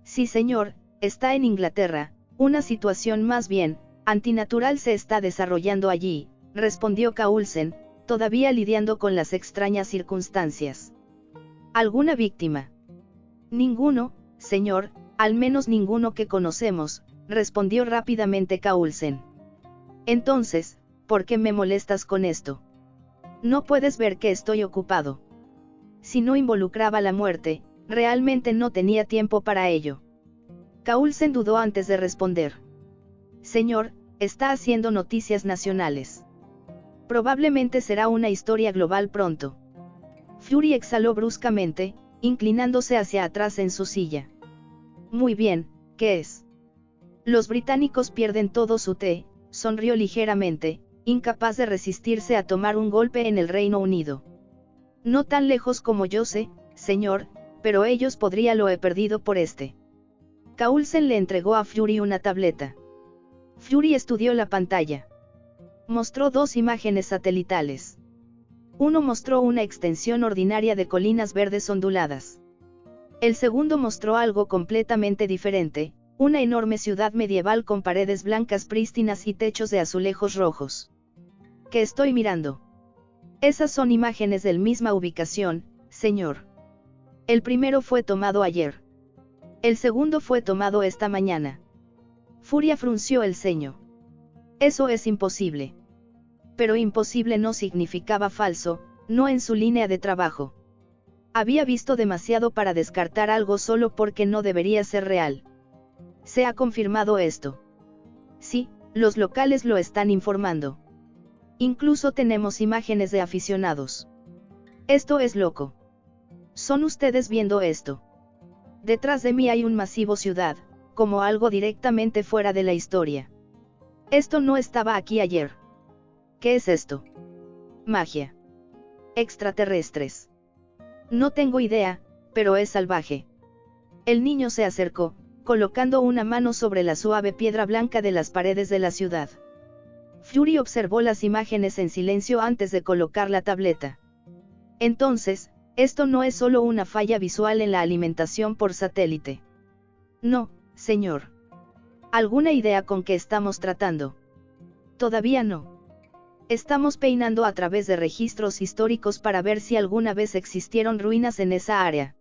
Sí señor, está en Inglaterra, una situación más bien, antinatural se está desarrollando allí, respondió Coulson, todavía lidiando con las extrañas circunstancias. ¿Alguna víctima? Ninguno, señor, al menos ninguno que conocemos, respondió rápidamente Coulson. Entonces, ¿por qué me molestas con esto? No puedes ver que estoy ocupado. Si no involucraba la muerte, realmente no tenía tiempo para ello. Coulson dudó antes de responder. Señor, está haciendo noticias nacionales. Probablemente será una historia global pronto. Fury exhaló bruscamente, inclinándose hacia atrás en su silla. Muy bien, ¿qué es? Los británicos pierden todo su té, sonrió ligeramente, incapaz de resistirse a tomar un golpe en el Reino Unido. No tan lejos como yo sé, señor, pero ellos lo he perdido por este. Coulson le entregó a Fury una tableta. Fury estudió la pantalla. Mostró dos imágenes satelitales. Uno mostró una extensión ordinaria de colinas verdes onduladas. El segundo mostró algo completamente diferente, una enorme ciudad medieval con paredes blancas prístinas y techos de azulejos rojos. ¿Qué estoy mirando? Esas son imágenes de la misma ubicación, señor. El primero fue tomado ayer. El segundo fue tomado esta mañana. Furia frunció el ceño. Eso es imposible. Pero imposible no significaba falso, no en su línea de trabajo. Había visto demasiado para descartar algo solo porque no debería ser real. ¿Se ha confirmado esto? Sí, los locales lo están informando. Incluso tenemos imágenes de aficionados. Esto es loco. ¿Son ustedes viendo esto? Detrás de mí hay un masivo ciudad, como algo directamente fuera de la historia. Esto no estaba aquí ayer. ¿Qué es esto? Magia. Extraterrestres. No tengo idea, pero es salvaje. El niño se acercó, colocando una mano sobre la suave piedra blanca de las paredes de la ciudad. Fury observó las imágenes en silencio antes de colocar la tableta. Entonces, esto no es solo una falla visual en la alimentación por satélite. No, señor. ¿Alguna idea con qué estamos tratando? Todavía no. Estamos peinando a través de registros históricos para ver si alguna vez existieron ruinas en esa área.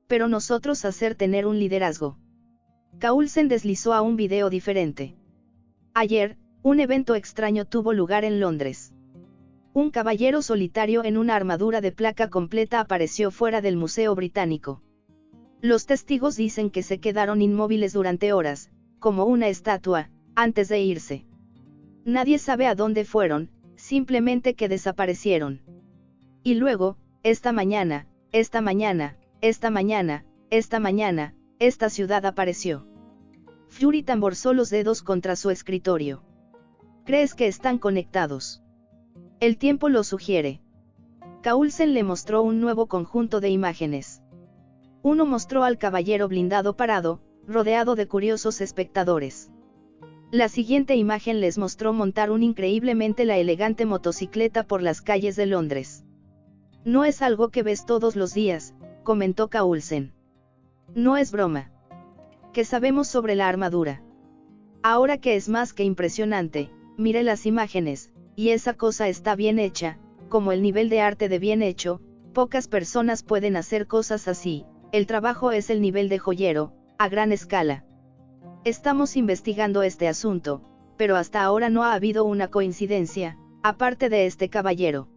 Pero nosotros hacer tener un liderazgo. Coulson deslizó a un video diferente. Ayer, un evento extraño tuvo lugar en Londres. Un caballero solitario en una armadura de placa completa apareció fuera del Museo Británico. Los testigos dicen que se quedaron inmóviles durante horas, como una estatua, antes de irse. Nadie sabe a dónde fueron, simplemente que desaparecieron. Y luego, esta mañana, esta ciudad apareció. Fury tamborzó los dedos contra su escritorio. ¿Crees que están conectados? El tiempo lo sugiere. Coulson le mostró un nuevo conjunto de imágenes. Uno mostró al caballero blindado parado, rodeado de curiosos espectadores. La siguiente imagen les mostró montar increíblemente la elegante motocicleta por las calles de Londres. No es algo que ves todos los días, comentó Coulson. No es broma. ¿Qué sabemos sobre la armadura? Ahora que es más que impresionante, miré las imágenes, y esa cosa está bien hecha, como el nivel de arte de bien hecho, pocas personas pueden hacer cosas así, el trabajo es el nivel de joyero, a gran escala. Estamos investigando este asunto, pero hasta ahora no ha habido una coincidencia, aparte de este caballero.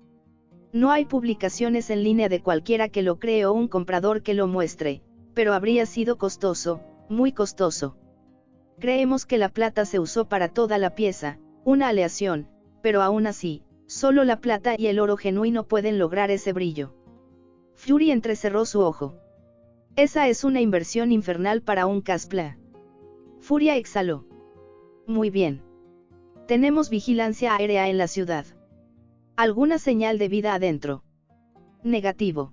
No hay publicaciones en línea de cualquiera que lo cree o un comprador que lo muestre, pero habría sido costoso, muy costoso. Creemos que la plata se usó para toda la pieza, una aleación, pero aún así, solo la plata y el oro genuino pueden lograr ese brillo. Fury entrecerró su ojo. Esa es una inversión infernal para un Caspla. Furia exhaló. Muy bien. Tenemos vigilancia aérea en la ciudad. ¿Alguna señal de vida adentro? Negativo.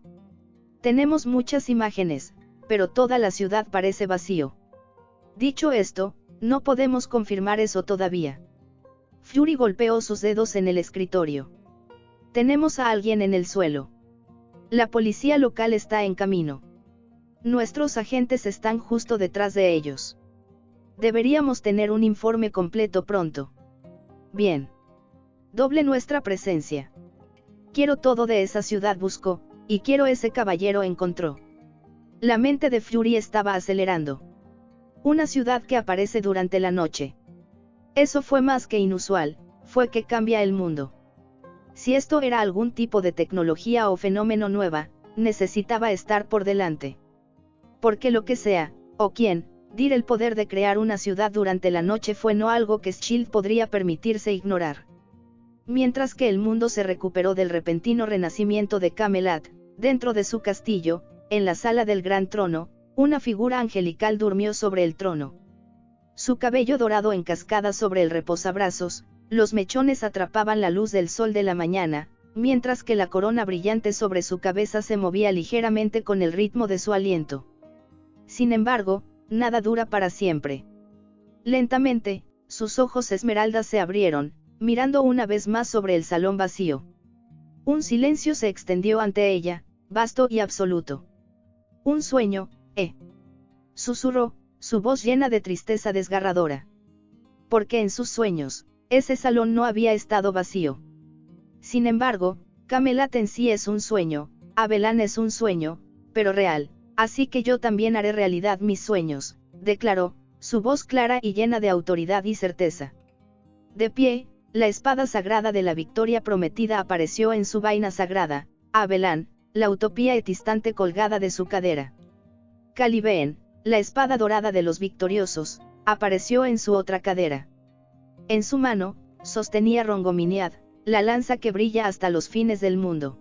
Tenemos muchas imágenes, pero toda la ciudad parece vacío. Dicho esto, no podemos confirmar eso todavía. Fury golpeó sus dedos en el escritorio. Tenemos a alguien en el suelo. La policía local está en camino. Nuestros agentes están justo detrás de ellos. Deberíamos tener un informe completo pronto. Bien. Doble nuestra presencia. Quiero todo de esa ciudad buscó, y quiero ese caballero encontró. La mente de Fury estaba acelerando. Una ciudad que aparece durante la noche. Eso fue más que inusual, fue que cambia el mundo. Si esto era algún tipo de tecnología o fenómeno nueva, necesitaba estar por delante. Porque lo que sea, o quién, dir el poder de crear una ciudad durante la noche fue no algo que S.H.I.E.L.D. podría permitirse ignorar. Mientras que el mundo se recuperó del repentino renacimiento de Camelot, dentro de su castillo, en la sala del gran trono, una figura angelical durmió sobre el trono. Su cabello dorado en cascada sobre el reposabrazos, los mechones atrapaban la luz del sol de la mañana, mientras que la corona brillante sobre su cabeza se movía ligeramente con el ritmo de su aliento. Sin embargo, nada dura para siempre. Lentamente, sus ojos esmeraldas se abrieron, mirando una vez más sobre el salón vacío. Un silencio se extendió ante ella, vasto y absoluto. Un sueño, susurró, su voz llena de tristeza desgarradora. Porque en sus sueños, ese salón no había estado vacío. Sin embargo, Camelot en sí es un sueño, Abelan es un sueño, pero real, así que yo también haré realidad mis sueños, declaró, su voz clara y llena de autoridad y certeza. De pie, la espada sagrada de la victoria prometida apareció en su vaina sagrada, Abelan, la utopía etistante colgada de su cadera. Calibeen, la espada dorada de los victoriosos, apareció en su otra cadera. En su mano, sostenía Rongominiad, la lanza que brilla hasta los fines del mundo.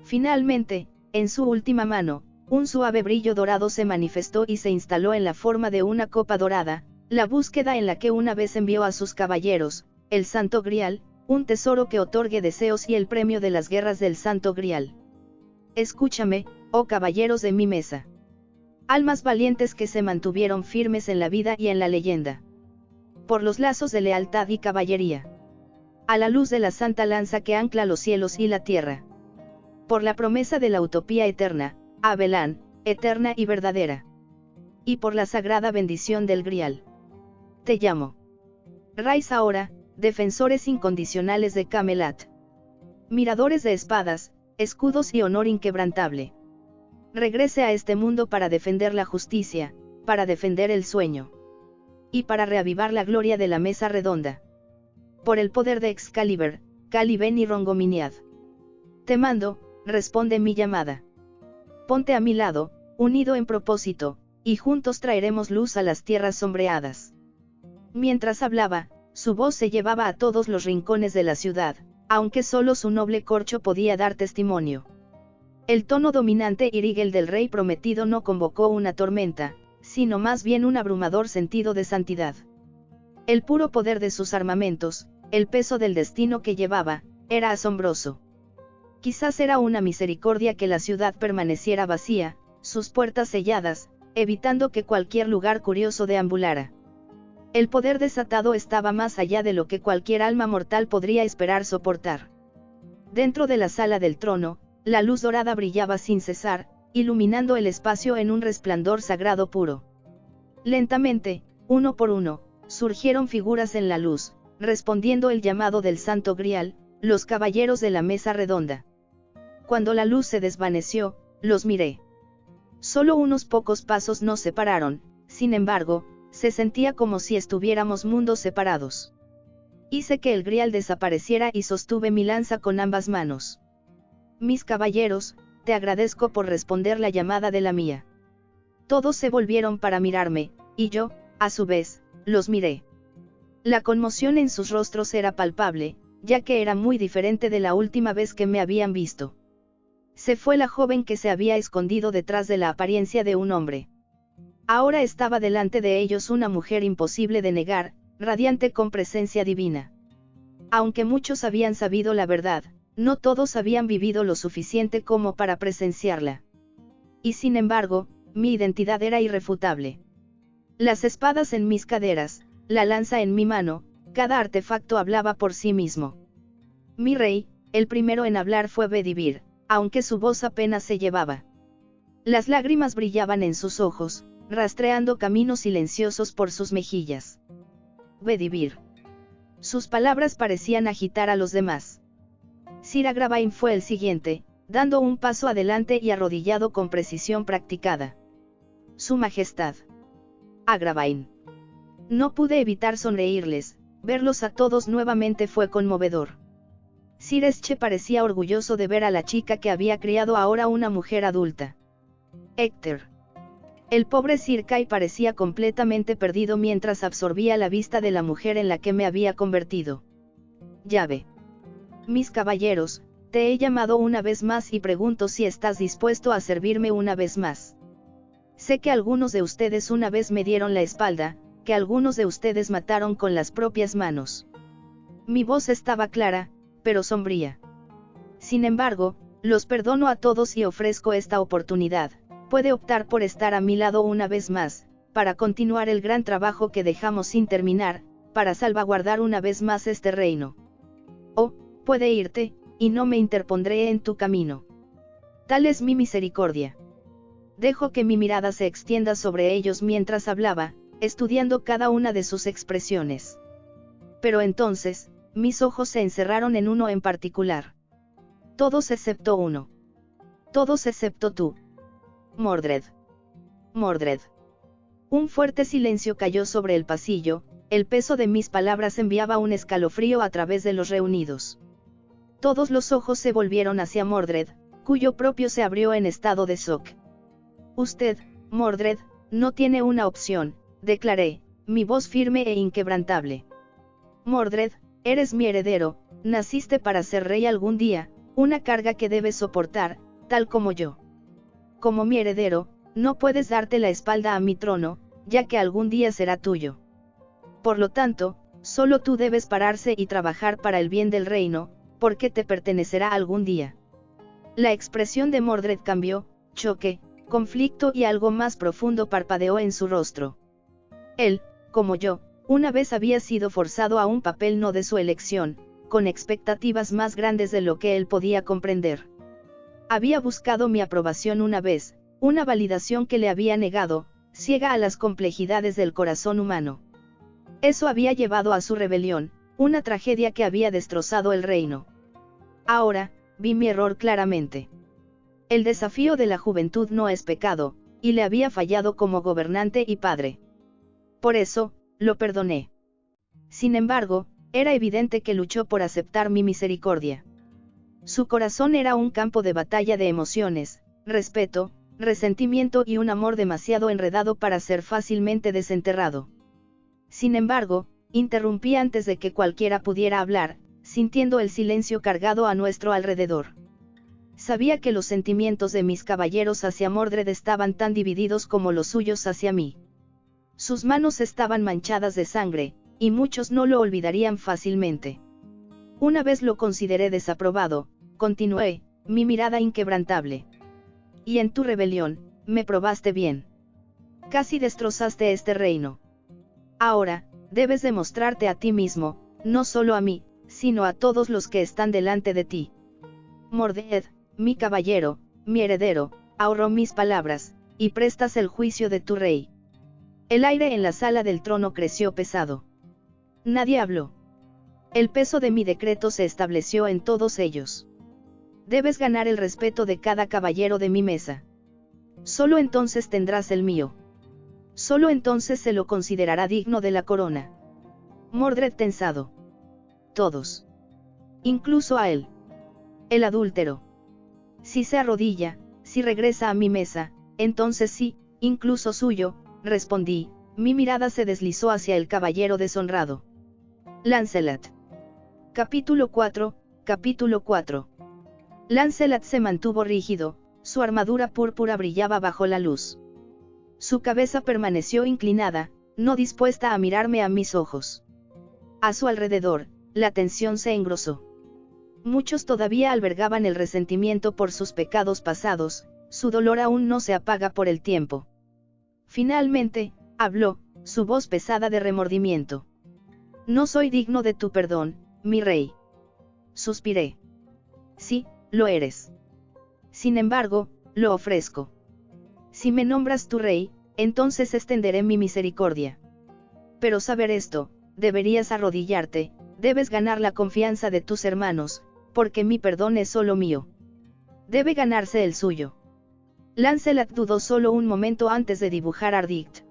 Finalmente, en su última mano, un suave brillo dorado se manifestó y se instaló en la forma de una copa dorada, la búsqueda en la que una vez envió a sus caballeros, el Santo Grial, un tesoro que otorgue deseos y el premio de las guerras del Santo Grial. Escúchame, oh caballeros de mi mesa. Almas valientes que se mantuvieron firmes en la vida y en la leyenda. Por los lazos de lealtad y caballería. a la luz de la santa lanza que ancla los cielos y la tierra. Por la promesa de la utopía eterna, Abelán, eterna y verdadera. Y por la sagrada bendición del Grial. Te llamo. Rais ahora, defensores incondicionales de Camelot. Miradores de espadas, escudos y honor inquebrantable. Regrese a este mundo para defender la justicia, para defender el sueño. Y para reavivar la gloria de la mesa redonda. Por el poder de Excalibur, Caliben y Rongominiad. Te mando, responde mi llamada. Ponte a mi lado, unido en propósito, y juntos traeremos luz a las tierras sombreadas. Mientras hablaba, su voz se llevaba a todos los rincones de la ciudad, aunque solo su noble corcho podía dar testimonio. El tono dominante y rígel del rey prometido no convocó una tormenta, sino más bien un abrumador sentido de santidad. El puro poder de sus armamentos, el peso del destino que llevaba, era asombroso. Quizás era una misericordia que la ciudad permaneciera vacía, sus puertas selladas, evitando que cualquier lugar curioso deambulara. El poder desatado estaba más allá de lo que cualquier alma mortal podría esperar soportar. Dentro de la sala del trono, la luz dorada brillaba sin cesar, iluminando el espacio en un resplandor sagrado puro. Lentamente, uno por uno, surgieron figuras en la luz, respondiendo el llamado del Santo Grial, los caballeros de la mesa redonda. Cuando la luz se desvaneció, los miré. Solo unos pocos pasos nos separaron, sin embargo, se sentía como si estuviéramos mundos separados. Hice que el Grial desapareciera y sostuve mi lanza con ambas manos. Mis caballeros, te agradezco por responder la llamada de la mía. Todos se volvieron para mirarme, y yo, a su vez, los miré. La conmoción en sus rostros era palpable, ya que era muy diferente de la última vez que me habían visto. Se fue la joven que se había escondido detrás de la apariencia de un hombre. Ahora estaba delante de ellos una mujer imposible de negar, radiante con presencia divina. Aunque muchos habían sabido la verdad, no todos habían vivido lo suficiente como para presenciarla. Y sin embargo, mi identidad era irrefutable. Las espadas en mis caderas, la lanza en mi mano, cada artefacto hablaba por sí mismo. Mi rey, el primero en hablar fue Bedivir, aunque su voz apenas se llevaba. Las lágrimas brillaban en sus ojos, rastreando caminos silenciosos por sus mejillas. Bedivir. Sus palabras parecían agitar a los demás. Sir Agravain fue el siguiente, dando un paso adelante y arrodillado con precisión practicada. Su Majestad. Agravain. No pude evitar sonreírles, verlos a todos nuevamente fue conmovedor. Sir Esche parecía orgulloso de ver a la chica que había criado ahora una mujer adulta. Héctor. El pobre Sir Kay parecía completamente perdido mientras absorbía la vista de la mujer en la que me había convertido. Llave. Mis caballeros, te he llamado una vez más y pregunto si estás dispuesto a servirme una vez más. Sé que algunos de ustedes una vez me dieron la espalda, que algunos de ustedes mataron con las propias manos. Mi voz estaba clara, pero sombría. Sin embargo, los perdono a todos y ofrezco esta oportunidad. Puede optar por estar a mi lado una vez más, para continuar el gran trabajo que dejamos sin terminar, para salvaguardar una vez más este reino. O, puede irte, y no me interpondré en tu camino. Tal es mi misericordia. Dejo que mi mirada se extienda sobre ellos mientras hablaba, estudiando cada una de sus expresiones. Pero entonces, mis ojos se encerraron en uno en particular. Todos excepto uno. Todos excepto tú. Mordred. Mordred. Un fuerte silencio cayó sobre el pasillo, el peso de mis palabras enviaba un escalofrío a través de los reunidos. Todos los ojos se volvieron hacia Mordred, cuyo propio se abrió en estado de shock. Usted, Mordred, no tiene una opción, declaré, mi voz firme e inquebrantable. Mordred, eres mi heredero, naciste para ser rey algún día, una carga que debes soportar, tal como yo. Como mi heredero, no puedes darte la espalda a mi trono, ya que algún día será tuyo. Por lo tanto, solo tú debes pararse y trabajar para el bien del reino, porque te pertenecerá algún día. La expresión de Mordred cambió, choque, conflicto y algo más profundo parpadeó en su rostro. Él, como yo, una vez había sido forzado a un papel no de su elección, con expectativas más grandes de lo que él podía comprender. Había buscado mi aprobación una vez, una validación que le había negado, ciega a las complejidades del corazón humano. Eso había llevado a su rebelión, una tragedia que había destrozado el reino. Ahora, vi mi error claramente. El desafío de la juventud no es pecado, y le había fallado como gobernante y padre. Por eso, lo perdoné. Sin embargo, era evidente que luchó por aceptar mi misericordia. Su corazón era un campo de batalla de emociones, respeto, resentimiento y un amor demasiado enredado para ser fácilmente desenterrado. Sin embargo, interrumpí antes de que cualquiera pudiera hablar, sintiendo el silencio cargado a nuestro alrededor. Sabía que los sentimientos de mis caballeros hacia Mordred estaban tan divididos como los suyos hacia mí. Sus manos estaban manchadas de sangre, y muchos no lo olvidarían fácilmente. Una vez lo consideré desaprobado, continué, mi mirada inquebrantable. Y en tu rebelión, me probaste bien. Casi destrozaste este reino. Ahora, debes demostrarte a ti mismo, no solo a mí, sino a todos los que están delante de ti. Mordred, mi caballero, mi heredero, ahorró mis palabras, y prestas el juicio de tu rey. El aire en la sala del trono creció pesado. Nadie habló. El peso de mi decreto se estableció en todos ellos. Debes ganar el respeto de cada caballero de mi mesa. Solo entonces tendrás el mío. Solo entonces se lo considerará digno de la corona. Mordred tensado. Todos. Incluso a él. El adúltero. Si se arrodilla, si regresa a mi mesa, entonces sí, incluso suyo, respondí, mi mirada se deslizó hacia el caballero deshonrado. Lancelot. Capítulo 4, Capítulo 4. Lancelot se mantuvo rígido, su armadura púrpura brillaba bajo la luz. Su cabeza permaneció inclinada, no dispuesta a mirarme a mis ojos. A su alrededor, la tensión se engrosó. Muchos todavía albergaban el resentimiento por sus pecados pasados, su dolor aún no se apaga por el tiempo. Finalmente, habló, su voz pesada de remordimiento. No soy digno de tu perdón, mi rey. Suspiré. Sí, lo eres. Sin embargo, lo ofrezco. Si me nombras tu rey, entonces extenderé mi misericordia. Pero saber esto, deberías arrodillarte, debes ganar la confianza de tus hermanos, porque mi perdón es solo mío. Debe ganarse el suyo. Lancelot dudó solo un momento antes de dibujar Ardict.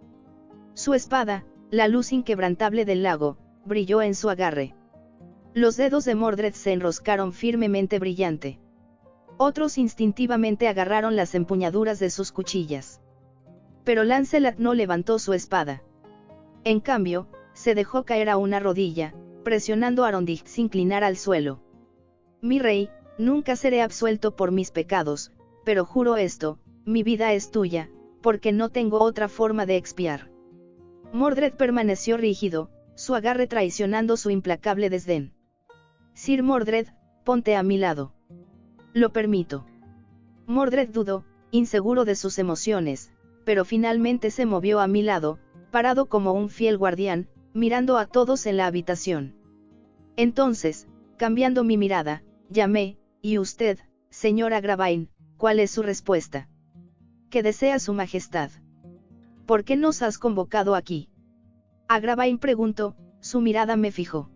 Su espada, la luz inquebrantable del lago, brilló en su agarre. Los dedos de Mordred se enroscaron firmemente brillante. Otros instintivamente agarraron las empuñaduras de sus cuchillas. Pero Lancelot no levantó su espada. En cambio, se dejó caer a una rodilla, presionando a Arondich sin inclinar al suelo. Mi rey, nunca seré absuelto por mis pecados, pero juro esto, mi vida es tuya, porque no tengo otra forma de expiar. Mordred permaneció rígido, su agarre traicionando su implacable desdén. Sir Mordred, ponte a mi lado. Lo permito. Mordred dudó, inseguro de sus emociones, pero finalmente se movió a mi lado, parado como un fiel guardián, mirando a todos en la habitación. Entonces, cambiando mi mirada, llamé, ¿y usted, señora Gravain, cuál es su respuesta? ¿Qué desea su majestad? ¿Por qué nos has convocado aquí? A Gravain preguntó, su mirada me fijó.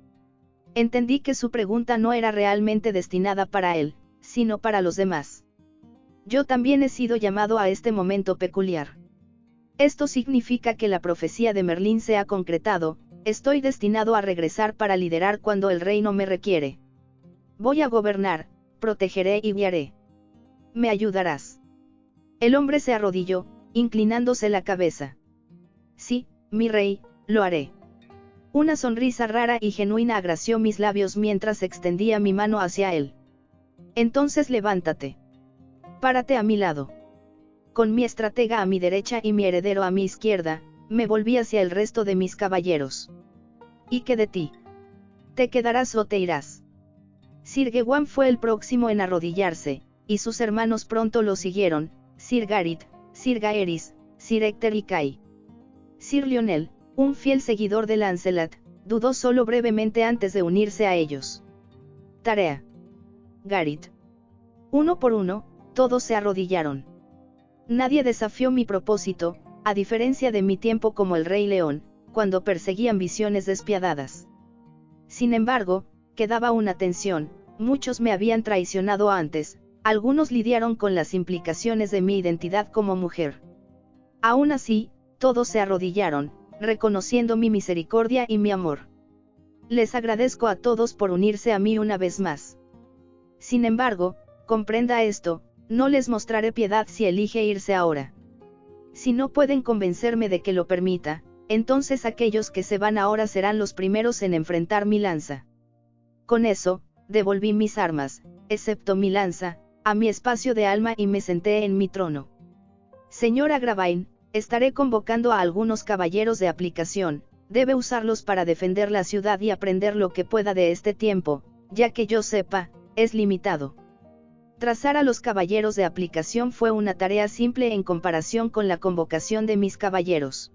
Entendí que su pregunta no era realmente destinada para él, sino para los demás. Yo también he sido llamado a este momento peculiar. Esto significa que la profecía de Merlín se ha concretado, estoy destinado a regresar para liderar cuando el reino me requiere. Voy a gobernar, protegeré y guiaré. ¿Me ayudarás? El hombre se arrodilló, inclinándose la cabeza. Sí, mi rey, lo haré. Una sonrisa rara y genuina agració mis labios mientras extendía mi mano hacia él. Entonces levántate. Párate a mi lado. Con mi estratega a mi derecha y mi heredero a mi izquierda, me volví hacia el resto de mis caballeros. ¿Y qué de ti? ¿Te quedarás o te irás? Sir Gawain fue el próximo en arrodillarse, y sus hermanos pronto lo siguieron, Sir Gareth, Sir Gaerys, Sir Ector y Kai. Sir Lionel, un fiel seguidor de Lancelot, dudó solo brevemente antes de unirse a ellos. Tarea. Gareth. Uno por uno, todos se arrodillaron. Nadie desafió mi propósito, a diferencia de mi tiempo como el Rey León, cuando perseguí ambiciones despiadadas. Sin embargo, quedaba una tensión, muchos me habían traicionado antes, algunos lidiaron con las implicaciones de mi identidad como mujer. Aún así, todos se arrodillaron, reconociendo mi misericordia y mi amor. Les agradezco a todos por unirse a mí una vez más. Sin embargo, comprenda esto, no les mostraré piedad si elige irse ahora. Si no pueden convencerme de que lo permita, entonces aquellos que se van ahora serán los primeros en enfrentar mi lanza. Con eso, devolví mis armas, excepto mi lanza, a mi espacio de alma y me senté en mi trono. Señora Agravain, estaré convocando a algunos caballeros de aplicación, debe usarlos para defender la ciudad y aprender lo que pueda de este tiempo, ya que yo sepa, es limitado. Trazar a los caballeros de aplicación fue una tarea simple en comparación con la convocación de mis caballeros.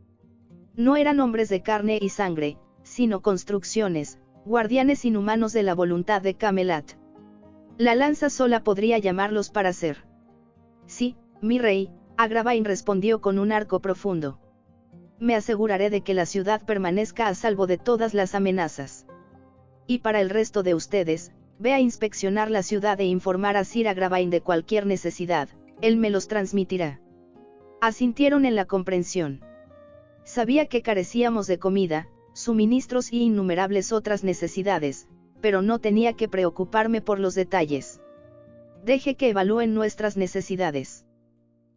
No eran hombres de carne y sangre, sino construcciones, guardianes inhumanos de la voluntad de Camelot. La lanza sola podría llamarlos para ser. Sí, mi rey, Agravain respondió con un arco profundo. Me aseguraré de que la ciudad permanezca a salvo de todas las amenazas. Y para el resto de ustedes, ve a inspeccionar la ciudad e informar a Sir Agravain de cualquier necesidad, él me los transmitirá. Asintieron en la comprensión. Sabía que carecíamos de comida, suministros y innumerables otras necesidades, pero no tenía que preocuparme por los detalles. Deje que evalúen nuestras necesidades.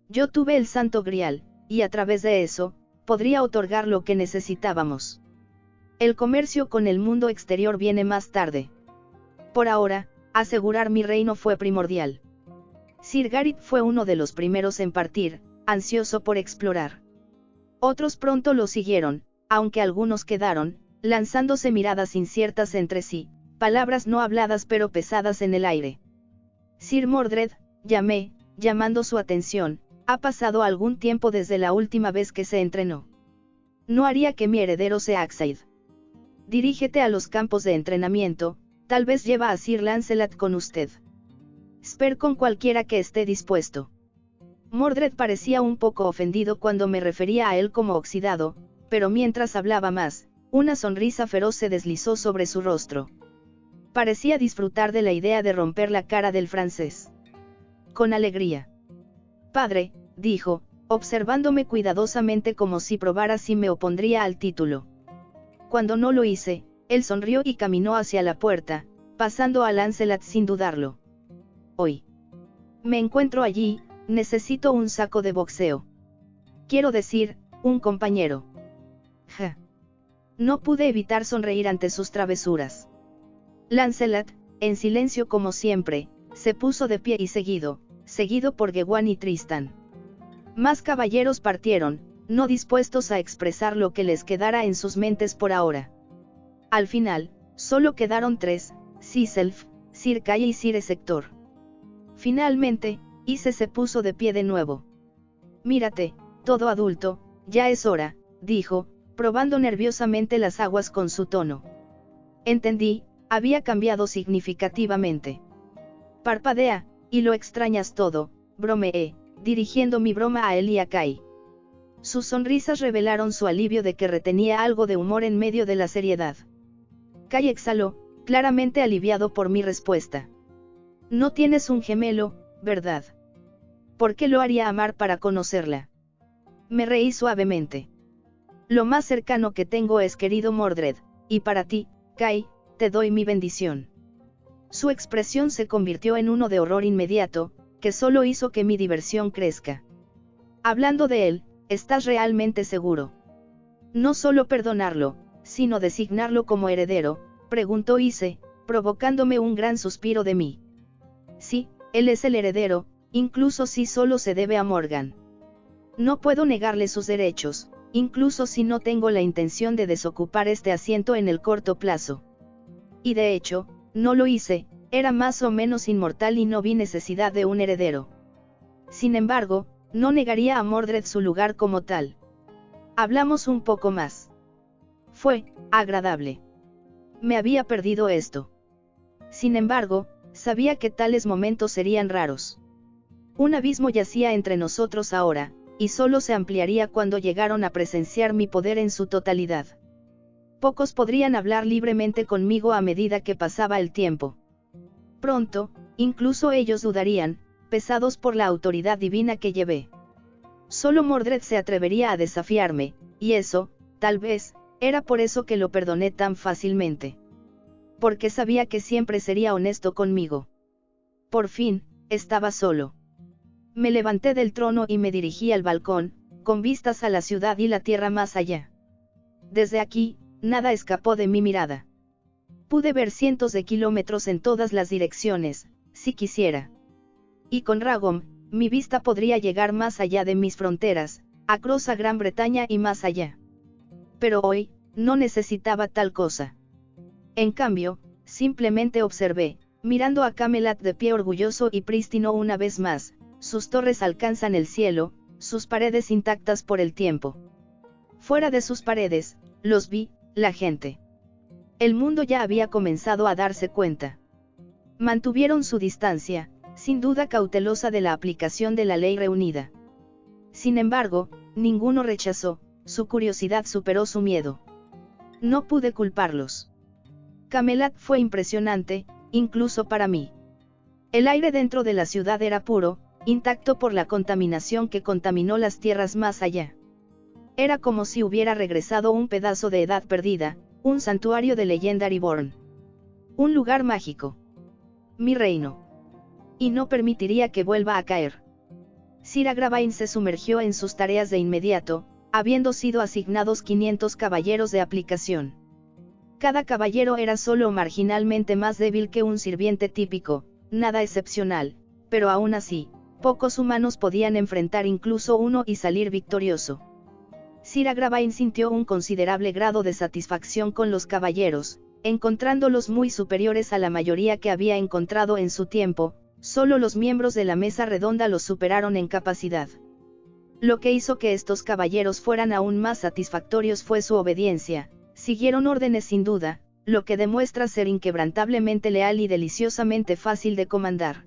Yo tuve el Santo Grial, y a través de eso, podría otorgar lo que necesitábamos. El comercio con el mundo exterior viene más tarde. Por ahora, asegurar mi reino fue primordial. Sir Gareth fue uno de los primeros en partir, ansioso por explorar. Otros pronto lo siguieron, aunque algunos quedaron, lanzándose miradas inciertas entre sí, palabras no habladas pero pesadas en el aire. Sir Mordred, llamando su atención, ha pasado algún tiempo desde la última vez que se entrenó. No haría que mi heredero sea Axaid. Dirígete a los campos de entrenamiento, tal vez lleva a Sir Lancelot con usted. Spare con cualquiera que esté dispuesto. Mordred parecía un poco ofendido cuando me refería a él como oxidado, pero mientras hablaba más, una sonrisa feroz se deslizó sobre su rostro. Parecía disfrutar de la idea de romper la cara del francés. Con alegría. Padre, dijo, observándome cuidadosamente como si probara si me opondría al título. Cuando no lo hice, él sonrió y caminó hacia la puerta, pasando a Lancelot sin dudarlo. Hoy. Me encuentro allí, necesito un saco de boxeo. Quiero decir, un compañero. Ja. No pude evitar sonreír ante sus travesuras. Lancelot, en silencio como siempre, se puso de pie y seguido por Gawain y Tristan. Más caballeros partieron, no dispuestos a expresar lo que les quedara en sus mentes por ahora. Al final, solo quedaron tres, Siself, Sir Kay y Sir Sector. Finalmente, Ise se puso de pie de nuevo. Mírate, todo adulto, ya es hora, dijo, probando nerviosamente las aguas con su tono. Entendí, había cambiado significativamente. Parpadea, y lo extrañas todo, bromeé, dirigiendo mi broma a él y a Kay. Sus sonrisas revelaron su alivio de que retenía algo de humor en medio de la seriedad. Kay exhaló, claramente aliviado por mi respuesta. No tienes un gemelo, ¿verdad? ¿Por qué lo haría amar para conocerla? Me reí suavemente. Lo más cercano que tengo es querido Mordred, y para ti, Kay, te doy mi bendición. Su expresión se convirtió en uno de horror inmediato, que solo hizo que mi diversión crezca. Hablando de él, ¿estás realmente seguro? No solo perdonarlo, sino designarlo como heredero, preguntó Ise, provocándome un gran suspiro de mí. Sí, él es el heredero, incluso si solo se debe a Morgan. No puedo negarle sus derechos, incluso si no tengo la intención de desocupar este asiento en el corto plazo. Y de hecho, no lo hice, era más o menos inmortal y no vi necesidad de un heredero. Sin embargo, no negaría a Mordred su lugar como tal. Hablamos un poco más. Fue agradable. Me había perdido esto. Sin embargo, sabía que tales momentos serían raros. Un abismo yacía entre nosotros ahora, y solo se ampliaría cuando llegaron a presenciar mi poder en su totalidad. Pocos podrían hablar libremente conmigo a medida que pasaba el tiempo. Pronto, incluso ellos dudarían, pesados por la autoridad divina que llevé. Solo Mordred se atrevería a desafiarme, y eso, tal vez, era por eso que lo perdoné tan fácilmente. Porque sabía que siempre sería honesto conmigo. Por fin, estaba solo. Me levanté del trono y me dirigí al balcón, con vistas a la ciudad y la tierra más allá. Desde aquí, nada escapó de mi mirada. Pude ver cientos de kilómetros en todas las direcciones, si quisiera. Y con Ragom, mi vista podría llegar más allá de mis fronteras, a Gran Bretaña y más allá. Pero hoy, no necesitaba tal cosa. En cambio, simplemente observé, mirando a Camelot de pie orgulloso y prístino una vez más, sus torres alcanzan el cielo, sus paredes intactas por el tiempo. Fuera de sus paredes, los vi, la gente. El mundo ya había comenzado a darse cuenta. Mantuvieron su distancia, sin duda cautelosa de la aplicación de la ley reunida. Sin embargo, ninguno rechazó, su curiosidad superó su miedo. No pude culparlos. Camelot fue impresionante, incluso para mí. El aire dentro de la ciudad era puro, intacto por la contaminación que contaminó las tierras más allá. Era como si hubiera regresado un pedazo de edad perdida, un santuario de Legendary Born. Un lugar mágico. Mi reino. Y no permitiría que vuelva a caer. Sir Agravain se sumergió en sus tareas de inmediato, habiendo sido asignados 500 caballeros de aplicación. Cada caballero era solo marginalmente más débil que un sirviente típico, nada excepcional, pero aún así, pocos humanos podían enfrentar incluso uno y salir victorioso. Sir Agravain sintió un considerable grado de satisfacción con los caballeros, encontrándolos muy superiores a la mayoría que había encontrado en su tiempo, solo los miembros de la mesa redonda los superaron en capacidad. Lo que hizo que estos caballeros fueran aún más satisfactorios fue su obediencia, siguieron órdenes sin duda, lo que demuestra ser inquebrantablemente leal y deliciosamente fácil de comandar.